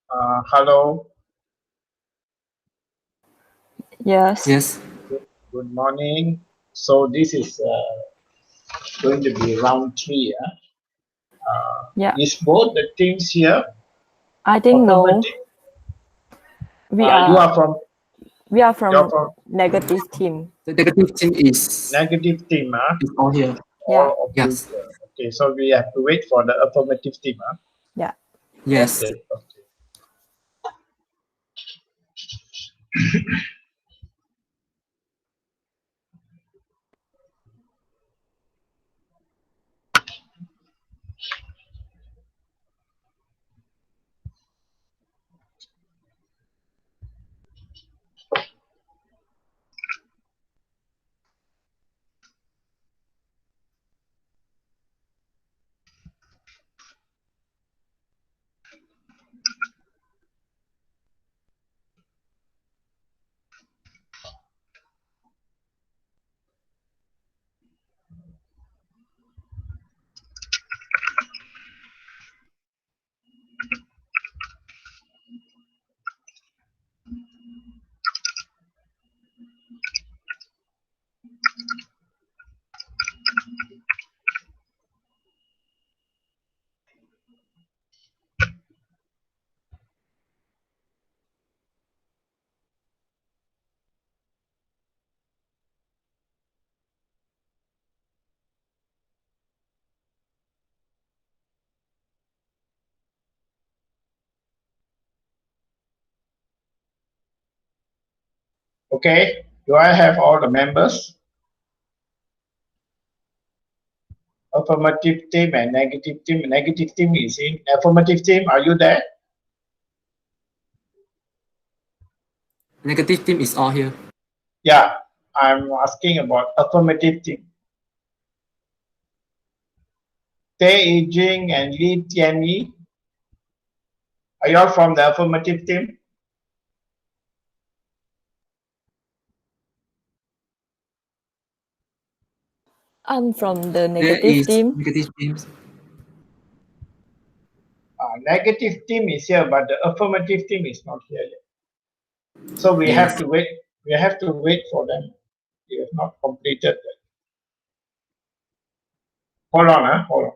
S1: Hello.
S7: Yes.
S8: Yes.
S1: Good morning. So this is going to be round 3.
S7: Yeah.
S1: Is both the teams here?
S7: I think no.
S1: Affirmative.
S7: We
S1: You
S7: are
S1: are from. You're
S7: from
S1: from
S7: negative team.
S8: The negative team is
S1: negative team,
S8: all here.
S7: Yeah.
S1: All of you
S8: Yes.
S1: here. Okay, so we have to wait for the affirmative team,
S7: Yeah.
S8: Yes.
S1: Okay. Okay, do I have all the members? Affirmative team and negative team. Negative team is in. Affirmative team, are you there?
S8: Negative team is all here.
S1: Yeah, I'm asking about affirmative team. Tae Jing and Li Tianyi. Are you all from the affirmative team?
S7: I'm from the
S8: There
S7: negative
S8: is
S7: team.
S8: negative teams.
S1: Negative team is here, but the affirmative team is not here yet. So we have
S8: Yes.
S1: to wait. We have to wait for them. We have not completed that. Hold on, hold on.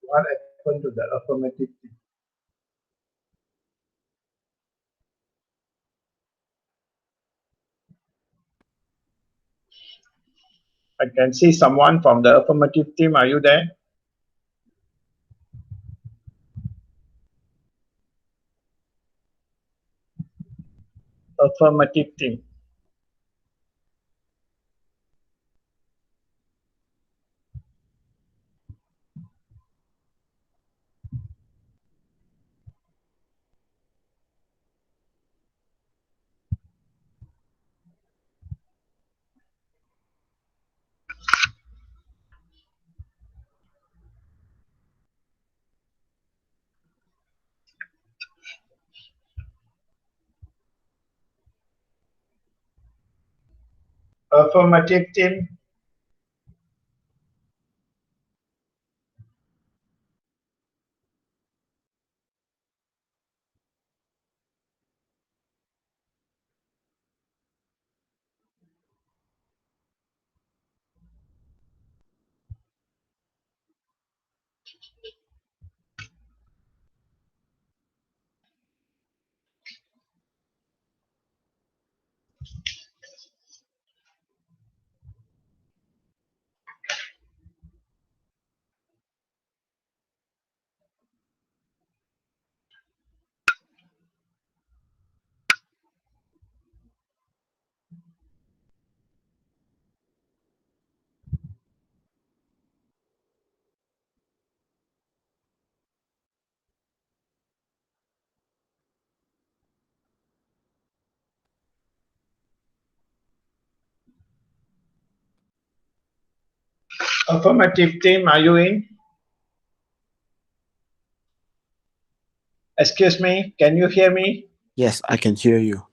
S1: What happened to the affirmative team? I can see someone from the affirmative team. Are you there? Affirmative team. Affirmative team. Affirmative team, are you in? Excuse me, can you hear me?
S9: Yes, I can hear you.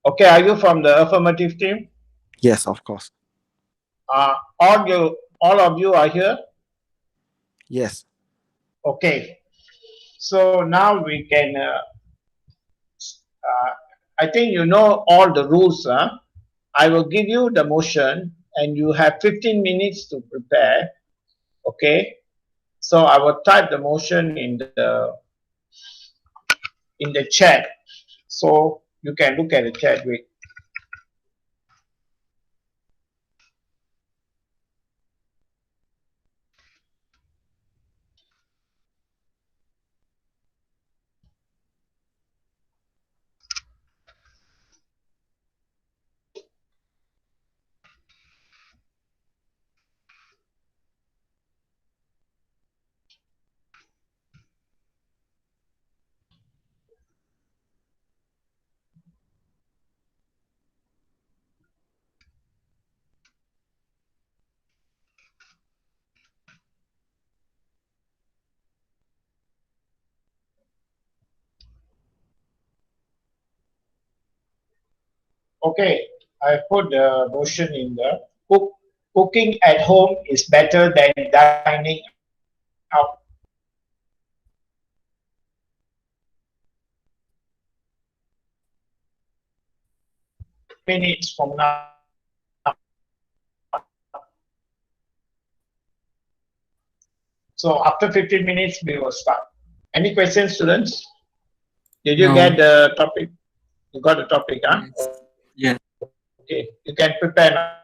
S1: Okay, are you from the affirmative team?
S9: Yes, of course.
S1: All of you are here?
S9: Yes.
S1: Okay. So now we can, I think you know all the rules. Huh? I will give you the motion and you have 15 minutes to prepare. Okay. So I will type the motion in the chat. So you can look at the chat with. Okay, I put the motion in the cooking at home is better than dining out. Minutes from now. So after 15 minutes, we will start. Any questions, students? Did you
S8: No.
S1: get the topic? You got the topic, huh?
S8: Yes.
S1: Okay, you can prepare now.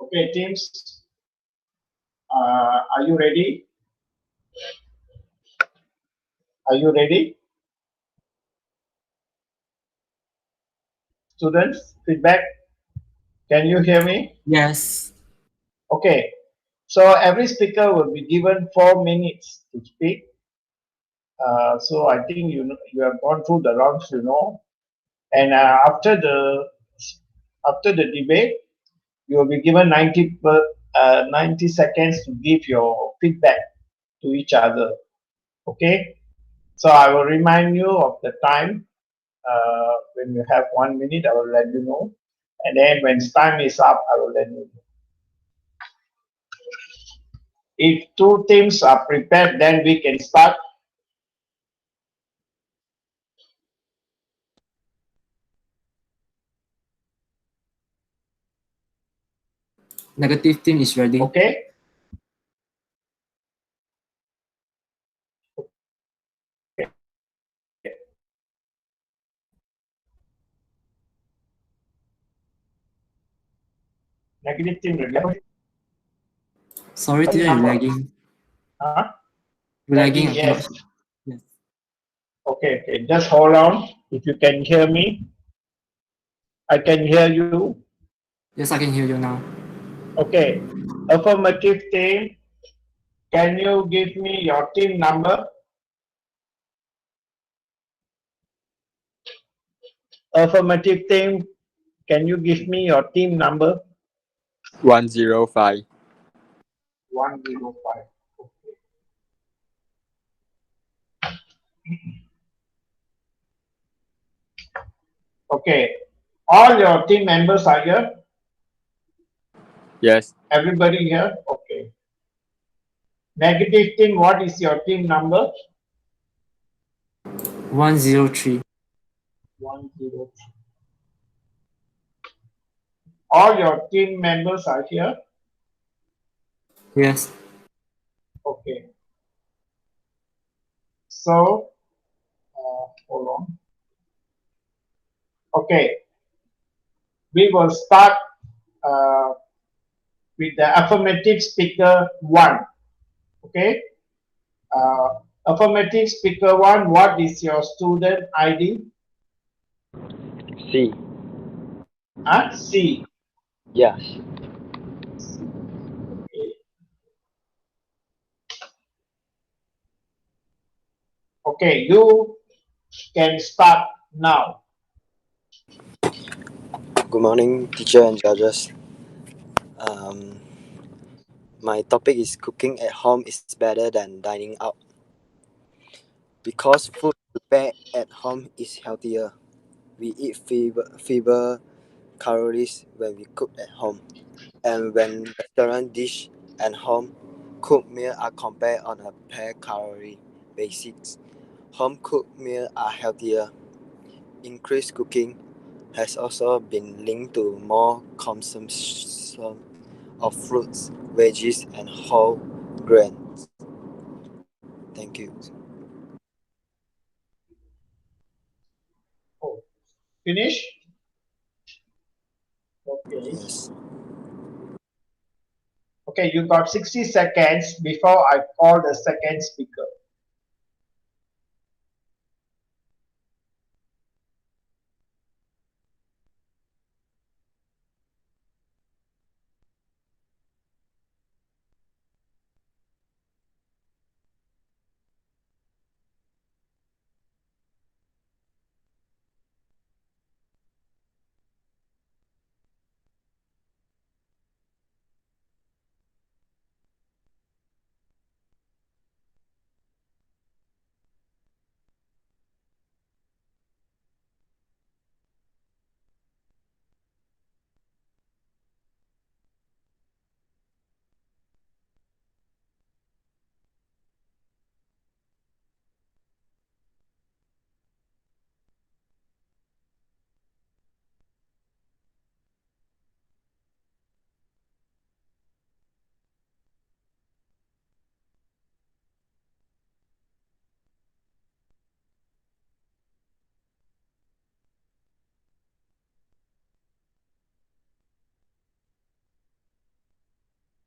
S1: Okay, teams, are you ready? Are you ready? Students, feedback. Can you hear me?
S8: Yes.
S1: Okay. So every speaker will be given 4 minutes to speak. So I think you have gone through the rounds, and after the debate, you will be given 90 seconds to give your feedback to each other. Okay. So I will remind you of the time. When you have 1 minute, I will let you know. And then when time is up, I will let you know. If two teams are prepared, then we can start.
S8: Negative team is ready.
S1: Okay. Negative team ready.
S8: Sorry, teacher, you're lagging.
S1: Huh?
S8: You're lagging. I cannot.
S1: Yes.
S8: Yes.
S1: Okay, okay. Just hold on. If you can hear me, I can hear you.
S8: Yes, I can hear you now.
S1: Okay. Affirmative team, can you give me your team number? Affirmative team, can you give me your team number?
S9: 105.
S1: 105. Okay. All your team members are here?
S9: Yes.
S1: Everybody here? Okay. Negative team, what is your team number?
S8: 103.
S1: 103. All your team members are here?
S8: Yes.
S1: Okay. So, hold on. Okay. We will start with the affirmative speaker 1. Okay. Affirmative speaker 1, what is your student ID?
S10: C.
S1: C.
S10: Yes.
S1: Okay. Okay, you can start now.
S10: Good morning, teacher and judges. My topic is cooking at home is better than dining out because food prepared at home is healthier. We eat fewer calories when we cook at home, and when restaurant dish and home cooked meal are compared on a per calorie basis, home cooked meals are healthier. Increased cooking has also been linked to more consumption of fruits, veggies, and whole grains. Thank you.
S1: Oh, finish? Okay.
S10: Yes.
S1: Okay, you got 60 seconds before I call the second speaker.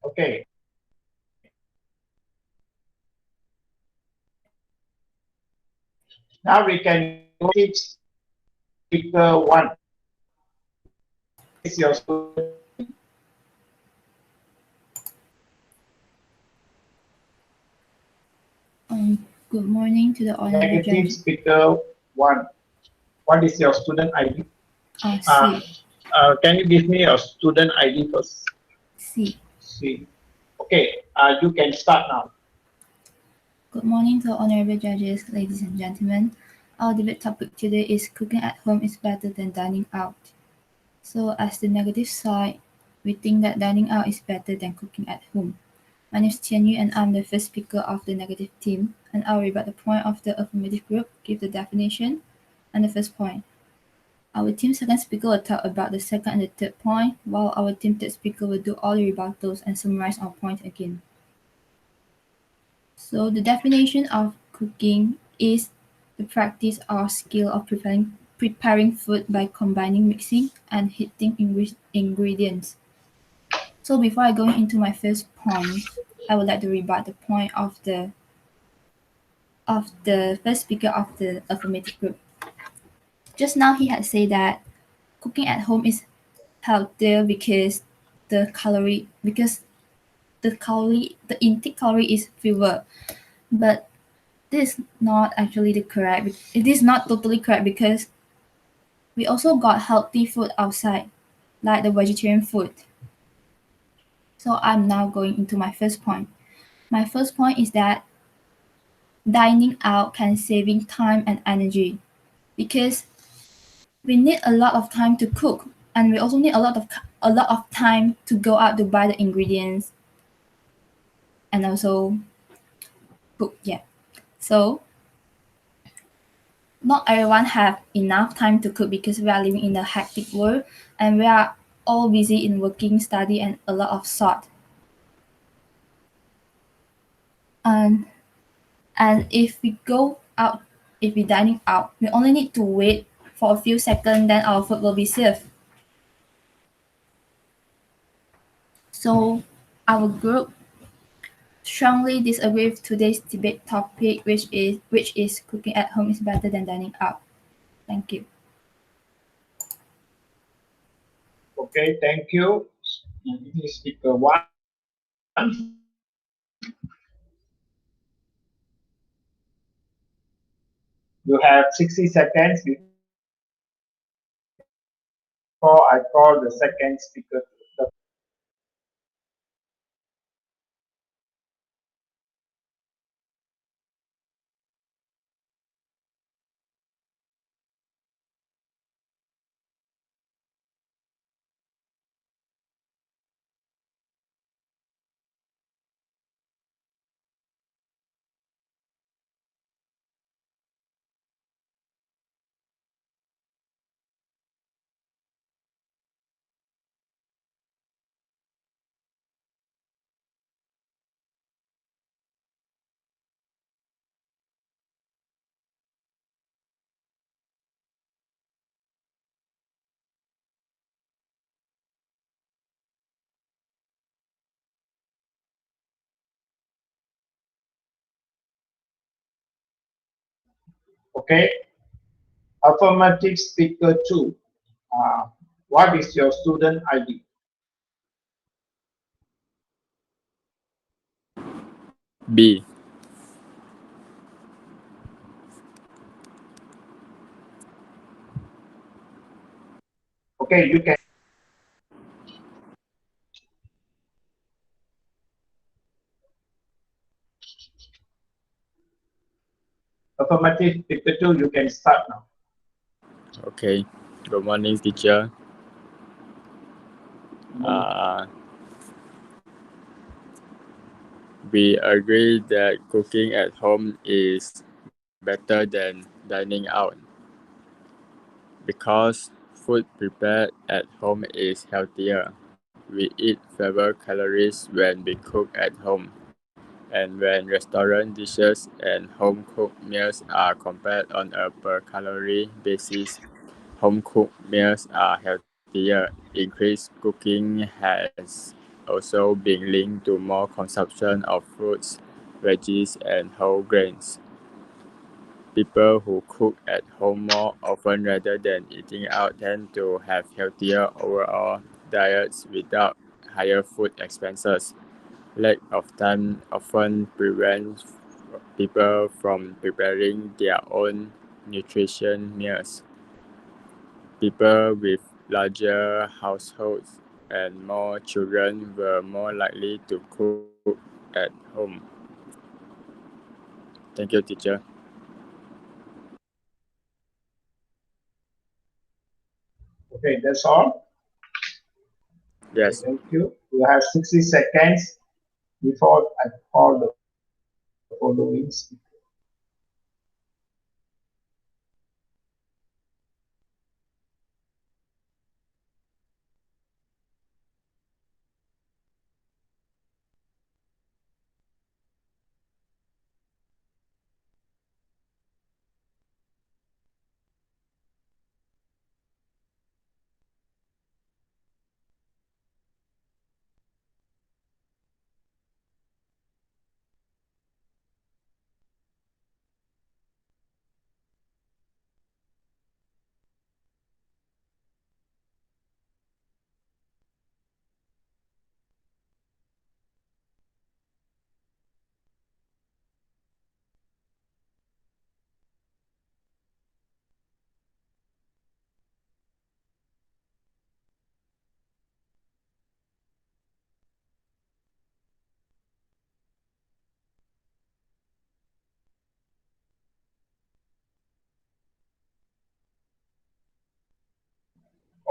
S1: Okay. Now we can go to speaker one. Is your student?
S5: Good morning to the honorable
S1: Negative
S5: judge.
S1: speaker one. What is your student ID?
S5: C.
S1: Can you give me your student ID first?
S5: C.
S1: C. Okay. You can start now.
S5: Good morning to honorable judges, ladies and gentlemen. Our debate topic today is cooking at home is better than dining out. So as the negative side, we think that dining out is better than cooking at home. My name is Tianyu and I'm the first speaker of the negative team, and I'll rebut the point of the affirmative group, give the definition, and the first point. Our team second speaker will talk about the second and the third point, while our team third speaker will do all the rebuttals and summarize our point again. So the definition of cooking is the practice or skill of preparing food by combining, mixing, and heating ingredients. So before I go into my first point, I would like to rebut the point of the first speaker of the affirmative group. Just now he had said that cooking at home is healthier because the intake calorie is fewer. But this is not actually the correct. It is not totally correct because we also got healthy food outside, like the vegetarian food. So I'm now going into my first point. My first point is that dining out can saving time and energy because we need a lot of time to cook, and we also need a lot of time to go out to buy the ingredients and also cook. Yeah. So not everyone have enough time to cook because we are living in a hectic world and we are all busy in working, study, and a lot of sort. And if we go out, if we dining out, we only need to wait for a few seconds, then our food will be served. So our group strongly disagree with today's debate topic, which is cooking at home is better than dining out. Thank you.
S1: Okay, thank you. Speaker one. You have 60 seconds before I call the second speaker. Okay. Affirmative speaker two. What is your student ID?
S9: B.
S1: Okay, you can. Affirmative speaker two, you can start now.
S9: Okay. Good morning, teacher. We agree that cooking at home is better than dining out because food prepared at home is healthier. We eat fewer calories when we cook at home, and when restaurant dishes and home cooked meals are compared on a per calorie basis, home cooked meals are healthier. Increased cooking has also being linked to more consumption of fruits, veggies, and whole grains. People who cook at home more often rather than eating out tend to have healthier overall diets without higher food expenses. Lack of time often prevents people from preparing their own nutrition meals. People with larger households and more children were more likely to cook at home. Thank you, teacher.
S1: Okay, that's all. Okay,
S9: Yes.
S1: thank you. You have 60 seconds before I call the following speaker.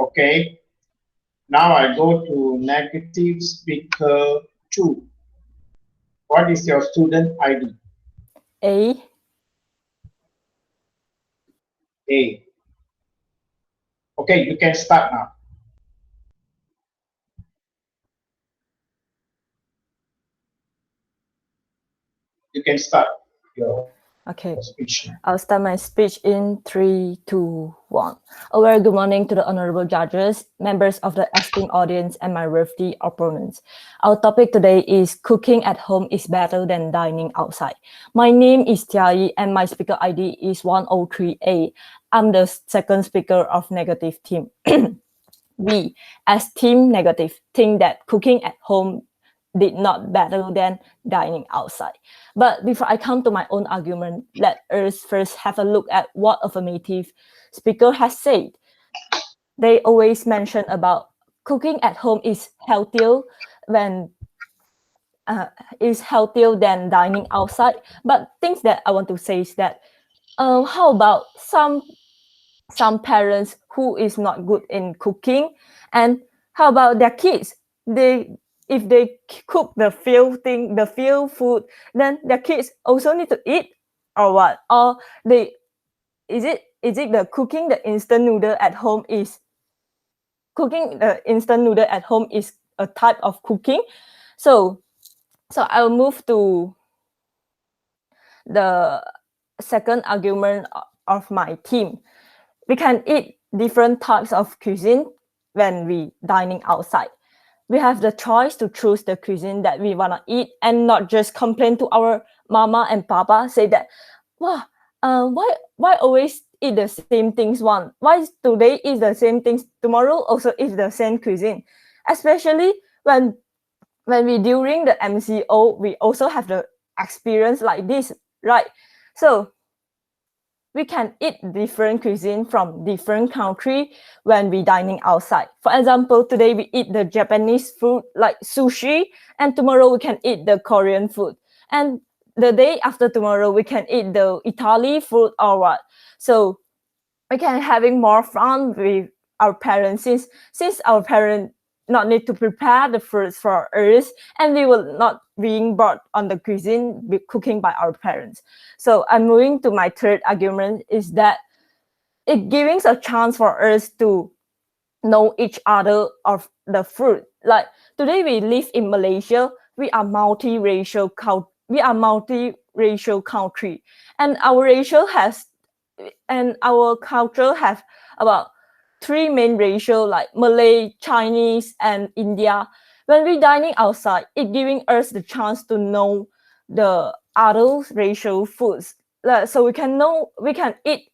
S1: Okay, now I go to negative speaker 2. What is your student ID?
S7: A.
S1: A. Okay, you can start now. You can start your
S7: Okay.
S1: speech.
S7: I'll start my speech in 3, 2, 1. A very good morning to the honorable judges, members of the esteemed audience, and my worthy opponents. Our topic today is cooking at home is better than dining outside. My name is Tiai and my speaker ID is 103A. I'm the second speaker of Negative Team. We, as Team Negative, think that cooking at home did not better than dining outside. But before I come to my own argument, let us first have a look at what Affirmative Speaker has said. They always mention about cooking at home is healthier than dining outside. But things that I want to say is that how about some parents who is not good in cooking, and how about their kids? If they cook the field food, then their kids also need to eat, or what? Or is it the cooking the instant noodle at home is a type of cooking? So I'll move to the second argument of my team. We can eat different types of cuisine when we dining outside. We have the choice to choose the cuisine that we want to eat and not just complain to our mama and papa, say that, wow, why always eat the same things one? Why today eat the same things, tomorrow also eat the same cuisine? Especially when we during the MCO, we also have the experience like this, right? So we can eat different cuisine from different country when we dining outside. For example, today we eat the Japanese food like sushi, and tomorrow we can eat the Korean food. And the day after tomorrow, we can eat the Italian food or what. So we can having more fun with our parents since our parents not need to prepare the foods for us, and we will not being brought on the cuisine cooking by our parents. So I'm moving to my third argument is that it giving a chance for us to know each other of the food. Like today we live in Malaysia, we are multiracial country, and our culture have about three main racial like Malay, Chinese, and India. When we're dining outside, it giving us the chance to know the other racial foods. So we can eat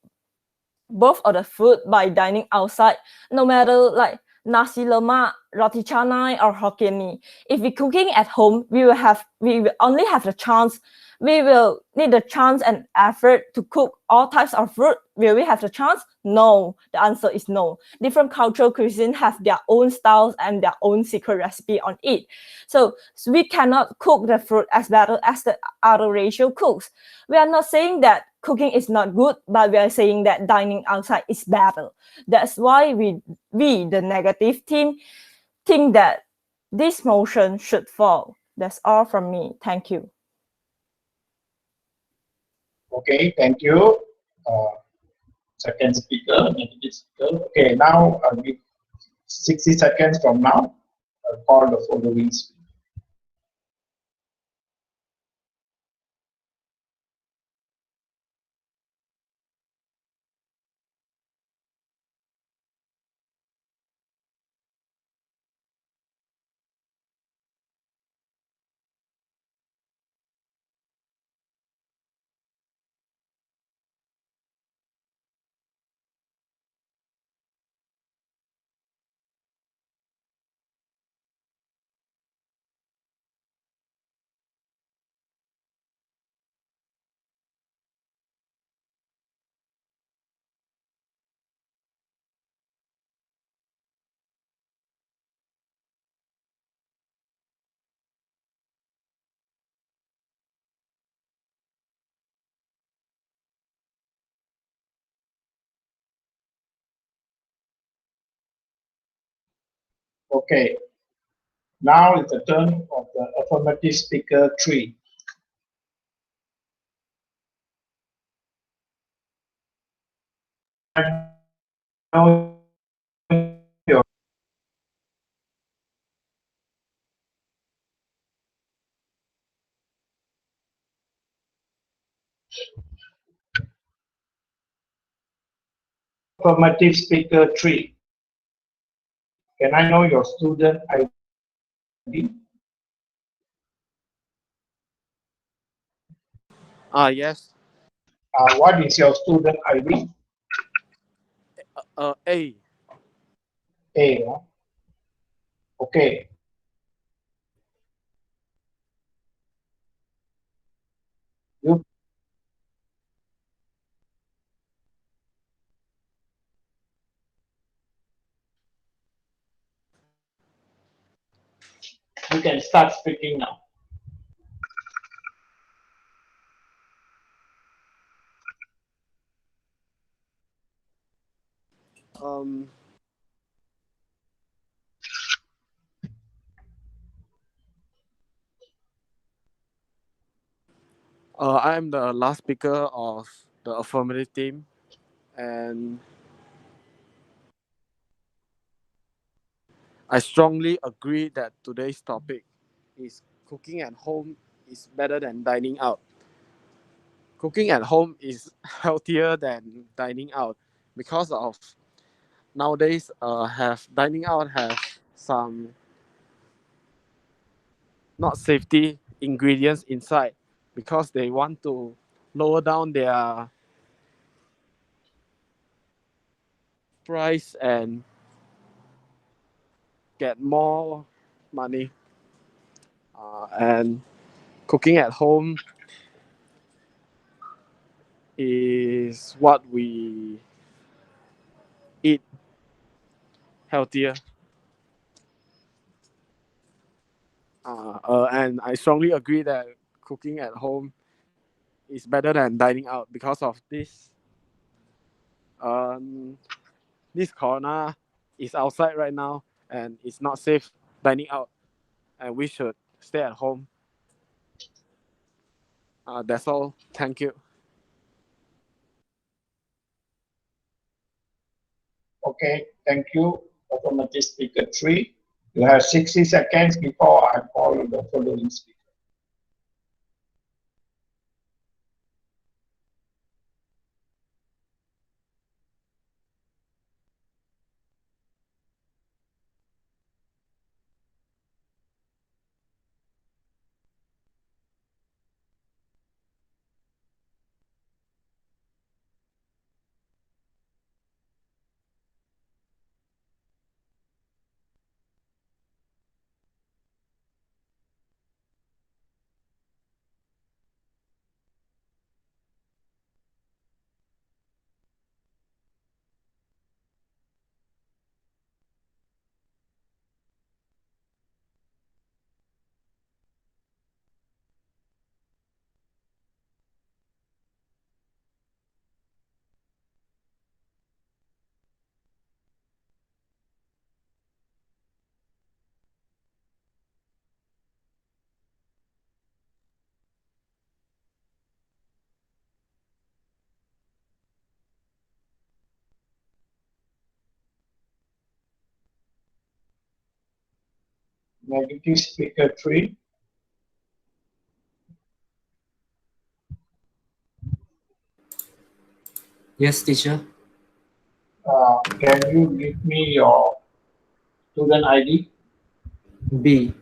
S7: both of the food by dining outside, no matter like nasi lemak, roti canai, or Hokkien mee. If we're cooking at home, we will only have the chance. We will need the chance and effort to cook all types of food. Will we have the chance? No. The answer is no. Different cultural cuisine have their own styles and their own secret recipe on it. So we cannot cook the food as better as the other racial cooks. We are not saying that cooking is not good, but we are saying that dining outside is better. That's why we the negative team, think that this motion should fall. That's all from me. Thank you.
S1: Okay, thank you. Second speaker, negative speaker. Okay, now with 60 seconds from now, I'll call the following speaker. Okay, now it's the turn of the affirmative speaker 3. Now your affirmative speaker 3. Can I know your student ID?
S11: Yes.
S1: What is your student ID?
S11: A.
S1: A. Okay. You you can start speaking now.
S11: I am the last speaker of the affirmative team, and I strongly agree that today's topic is cooking at home is better than dining out. Cooking at home is healthier than dining out because of nowadays have dining out have some not safety ingredients inside because they want to lower down their price and get more money. And cooking at home is what we eat healthier. And I strongly agree that cooking at home is better than dining out because of this. This corona is outside right now and it's not safe dining out, and we should stay at home. That's all. Thank you.
S1: Okay, thank you, affirmative speaker 3. You have 60 seconds before I call the following speaker. Negative speaker 3.
S8: Yes, teacher.
S1: Can you give me your student ID?
S8: B.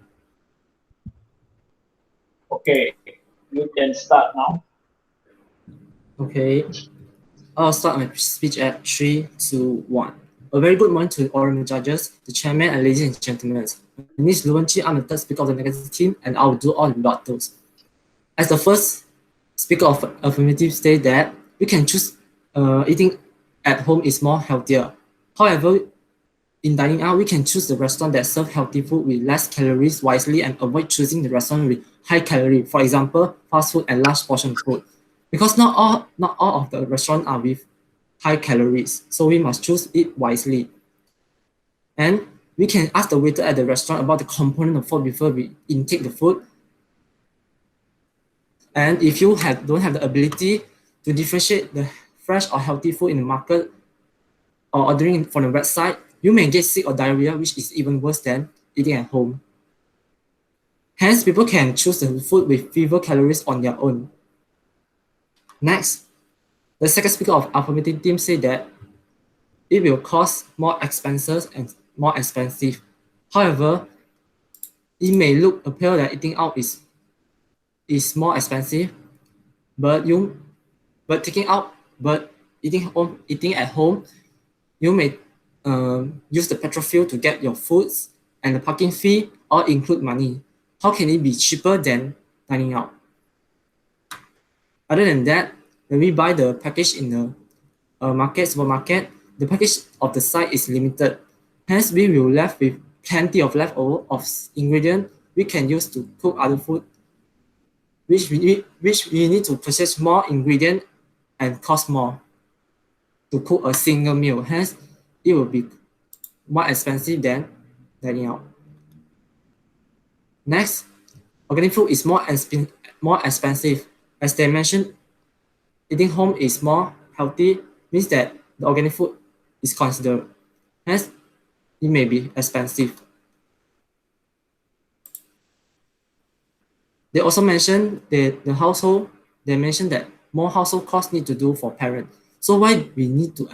S1: Okay, you can start now.
S8: Okay. I'll start my speech at 3, 2, 1. A very good morning to all the judges, the chairman, and ladies and gentlemen. My name is Luan Chi. I'm the third speaker of the negative team, and I will do all the battles. As the first speaker of affirmative state that we can choose eating at home is more healthier. However, in dining out, we can choose the restaurant that serve healthy food with less calories wisely and avoid choosing the restaurant with high calorie. For example, fast food and large portion food. Because not all of the restaurants are with high calories, so we must choose it wisely. And we can ask the waiter at the restaurant about the component of food before we intake the food. And if you don't have the ability to differentiate the fresh or healthy food in the market or ordering from the website, you may get sick or diarrhea, which is even worse than eating at home. Hence, people can choose the food with fewer calories on their own. Next, the second speaker of Affirmative Team said that it will cost more expenses and more expensive. However, it may appear that eating out is more expensive, but eating at home, you may use the petrol fuel to get your foods and the parking fee all include money. How can it be cheaper than dining out? Other than that, when we buy the package in the supermarket, the package of the site is limited. Hence, we will left with plenty of leftover of ingredient we can use to cook other food, which we need to purchase more ingredient and cost more to cook a single meal. Hence, it will be more expensive than dining out. Next, organic food is more expensive. As they mentioned, eating home is more healthy, means that the organic food is considered. Hence, it may be expensive. They also mentioned that they mentioned that more household costs need to do for parents. So why we need to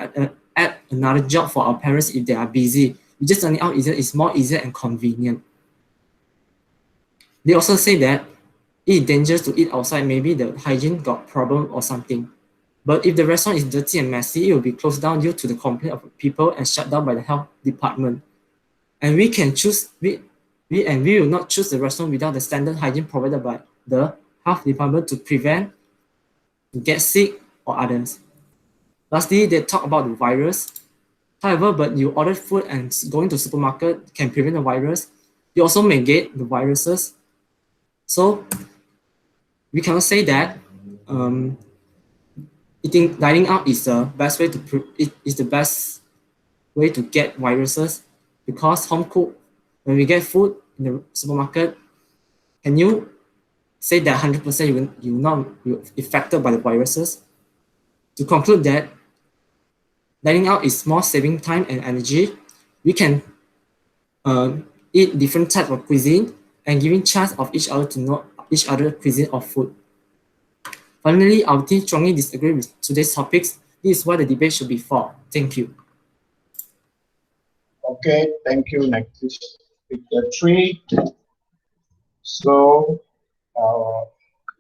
S8: add another job for our parents if they are busy? We just dining out is more easier and convenient. They also say that it is dangerous to eat outside. Maybe the hygiene got problem or something. But if the restaurant is dirty and messy, it will be closed down due to the complaint of people and shut down by the health department. And we will not choose the restaurant without the standard hygiene provided by the health department to prevent to get sick or others. Lastly, they talk about the virus. However, but you order food and going to supermarket can prevent the virus. You also may get the viruses. So we cannot say that dining out is the best way to get viruses, because home cook, when we get food in the supermarket, can you say that 100% you will not be affected by the viruses? To conclude that dining out is more saving time and energy. We can eat different types of cuisine and giving chance of each other to know each other cuisine of food. Finally, our team strongly disagree with today's topics. This is why the debate should be fought. Thank you.
S1: Okay, thank you. Next speaker 3. So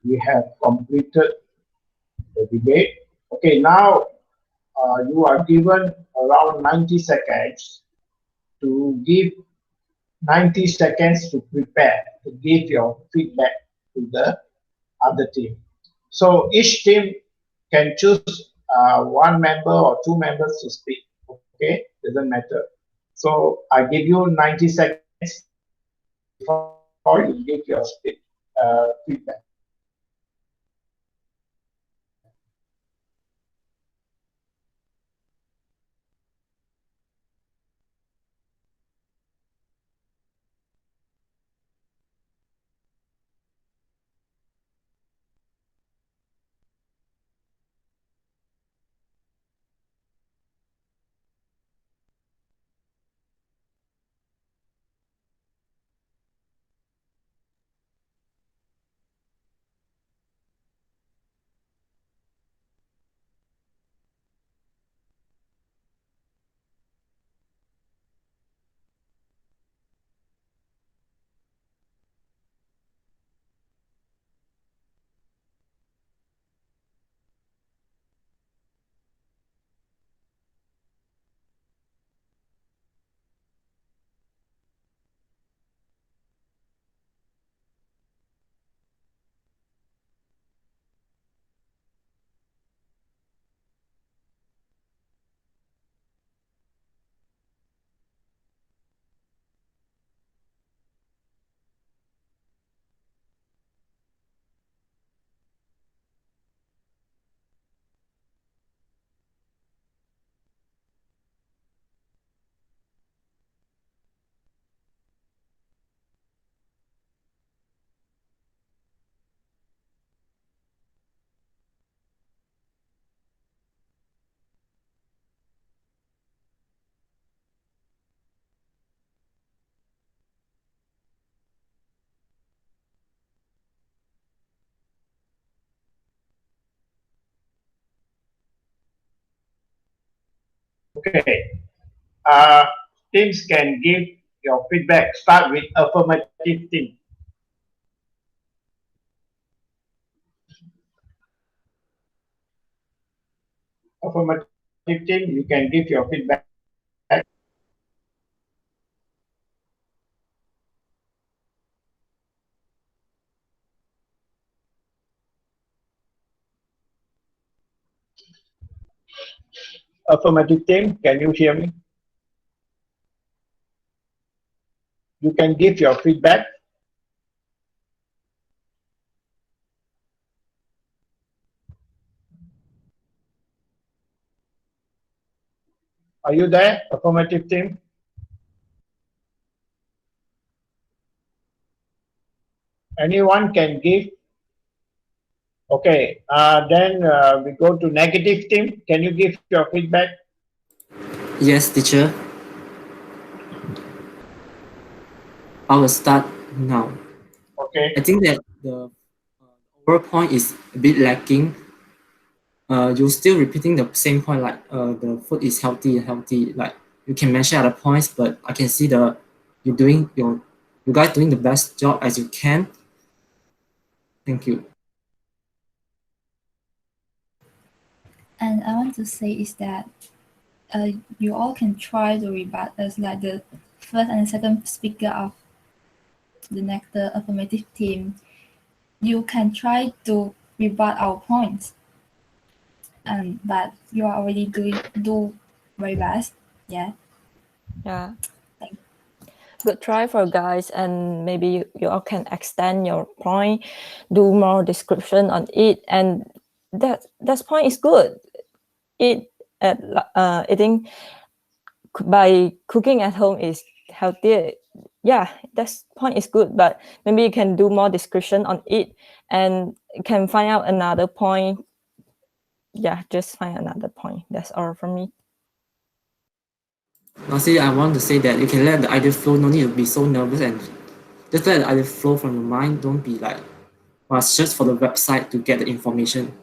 S1: we have completed the debate. Okay, now you are given around 90 seconds to give 90 seconds to prepare to give your feedback to the other team. So each team can choose one member or two members to speak. Okay, doesn't matter. So I give you 90 seconds before you give your feedback. Okay. Teams can give your feedback. Start with affirmative team. Affirmative team, you can give your feedback. Affirmative team, can you hear me? You can give your feedback. Are you there, affirmative team? Anyone can give. Okay, then we go to negative team. Can you give your feedback?
S8: Yes, teacher. I will start now.
S1: Okay.
S8: I think that the overall point is a bit lacking. You're still repeating the same point, like the food is healthy. Like you can mention other points, but I can see you're doing you guys doing the best job as you can. Thank you.
S5: And I want to say is that you all can try to rebut us like the first and second speaker of the affirmative team. You can try to rebut our points, but you are already do very best. Yeah.
S7: Yeah.
S5: Thank you.
S7: Good try for guys, and maybe you all can extend your point, do more description on it, and that point is good. Eating by cooking at home is healthier. Yeah, that point is good, but maybe you can do more description on it and can find out another point. Yeah, just find another point. That's all from me.
S8: Lastly, I want to say that you can let the idea flow. No need to be so nervous, and just let the idea flow from your mind. Don't be like, well, it's just for the website to get the information.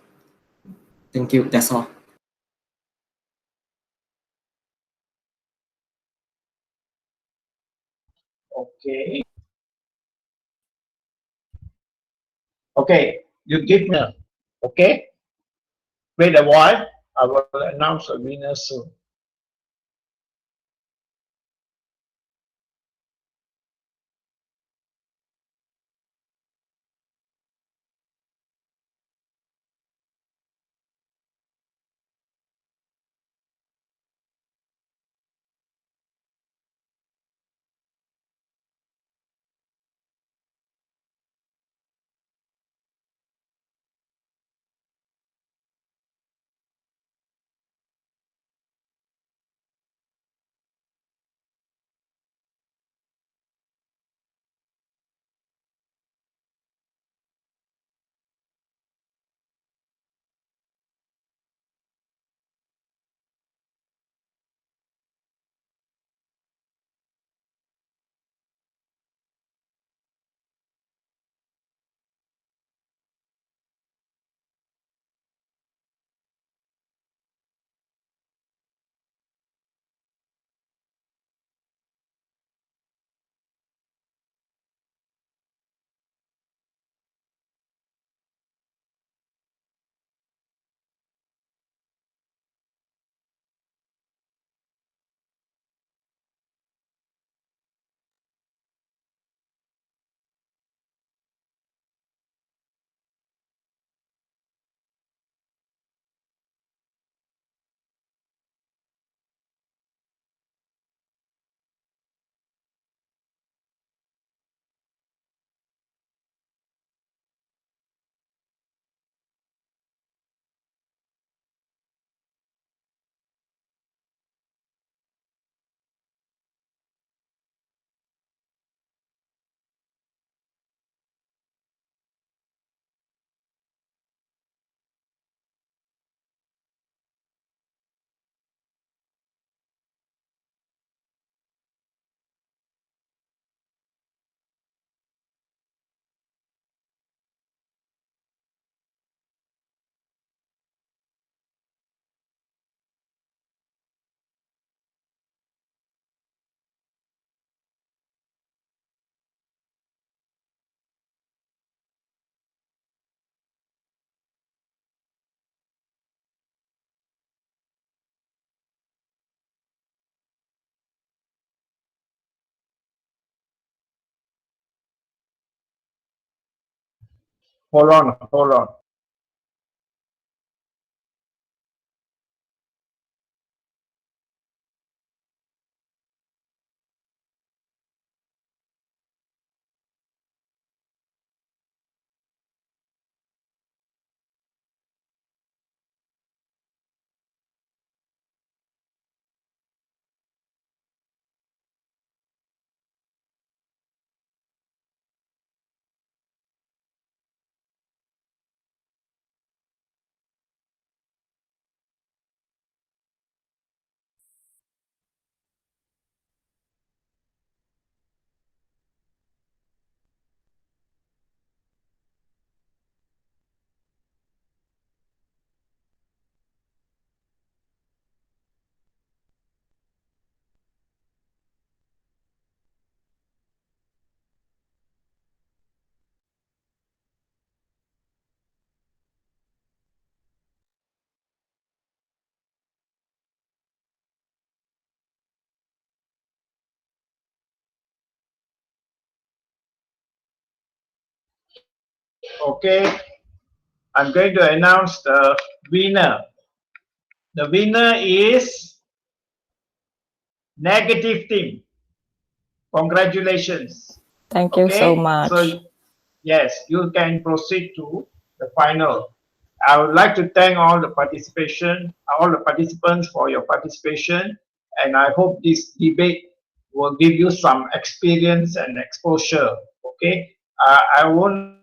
S8: Thank you. That's all.
S1: Okay. Okay, you give me. Okay. Wait a while. I will announce a winner soon. Hold on, hold on. Okay, I'm going to announce the winner. The winner is Negative Team. Congratulations.
S7: Thank you so
S1: Okay,
S7: much.
S1: so yes, you can proceed to the final. I would like to thank all the participants for your participation, and I hope this debate will give you some experience and exposure. Okay, I won't.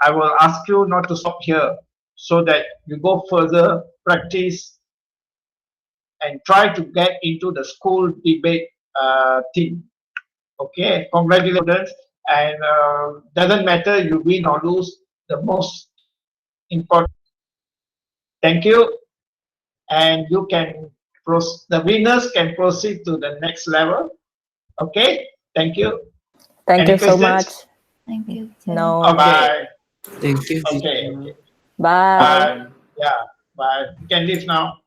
S1: I will ask you not to stop here, so that you go further, practice, and try to get into the school debate team. Okay, congratulations, and doesn't matter you win or lose. The most important. Thank you, and you can the winners can proceed to the next level. Okay, thank you.
S7: Thank
S1: Any
S7: you so
S1: questions?
S7: much.
S5: Thank you.
S7: No.
S1: Bye bye.
S8: Thank you.
S1: Okay,
S8: Jitsin.
S1: okay.
S7: Bye.
S1: Bye. Yeah, bye. You can leave now.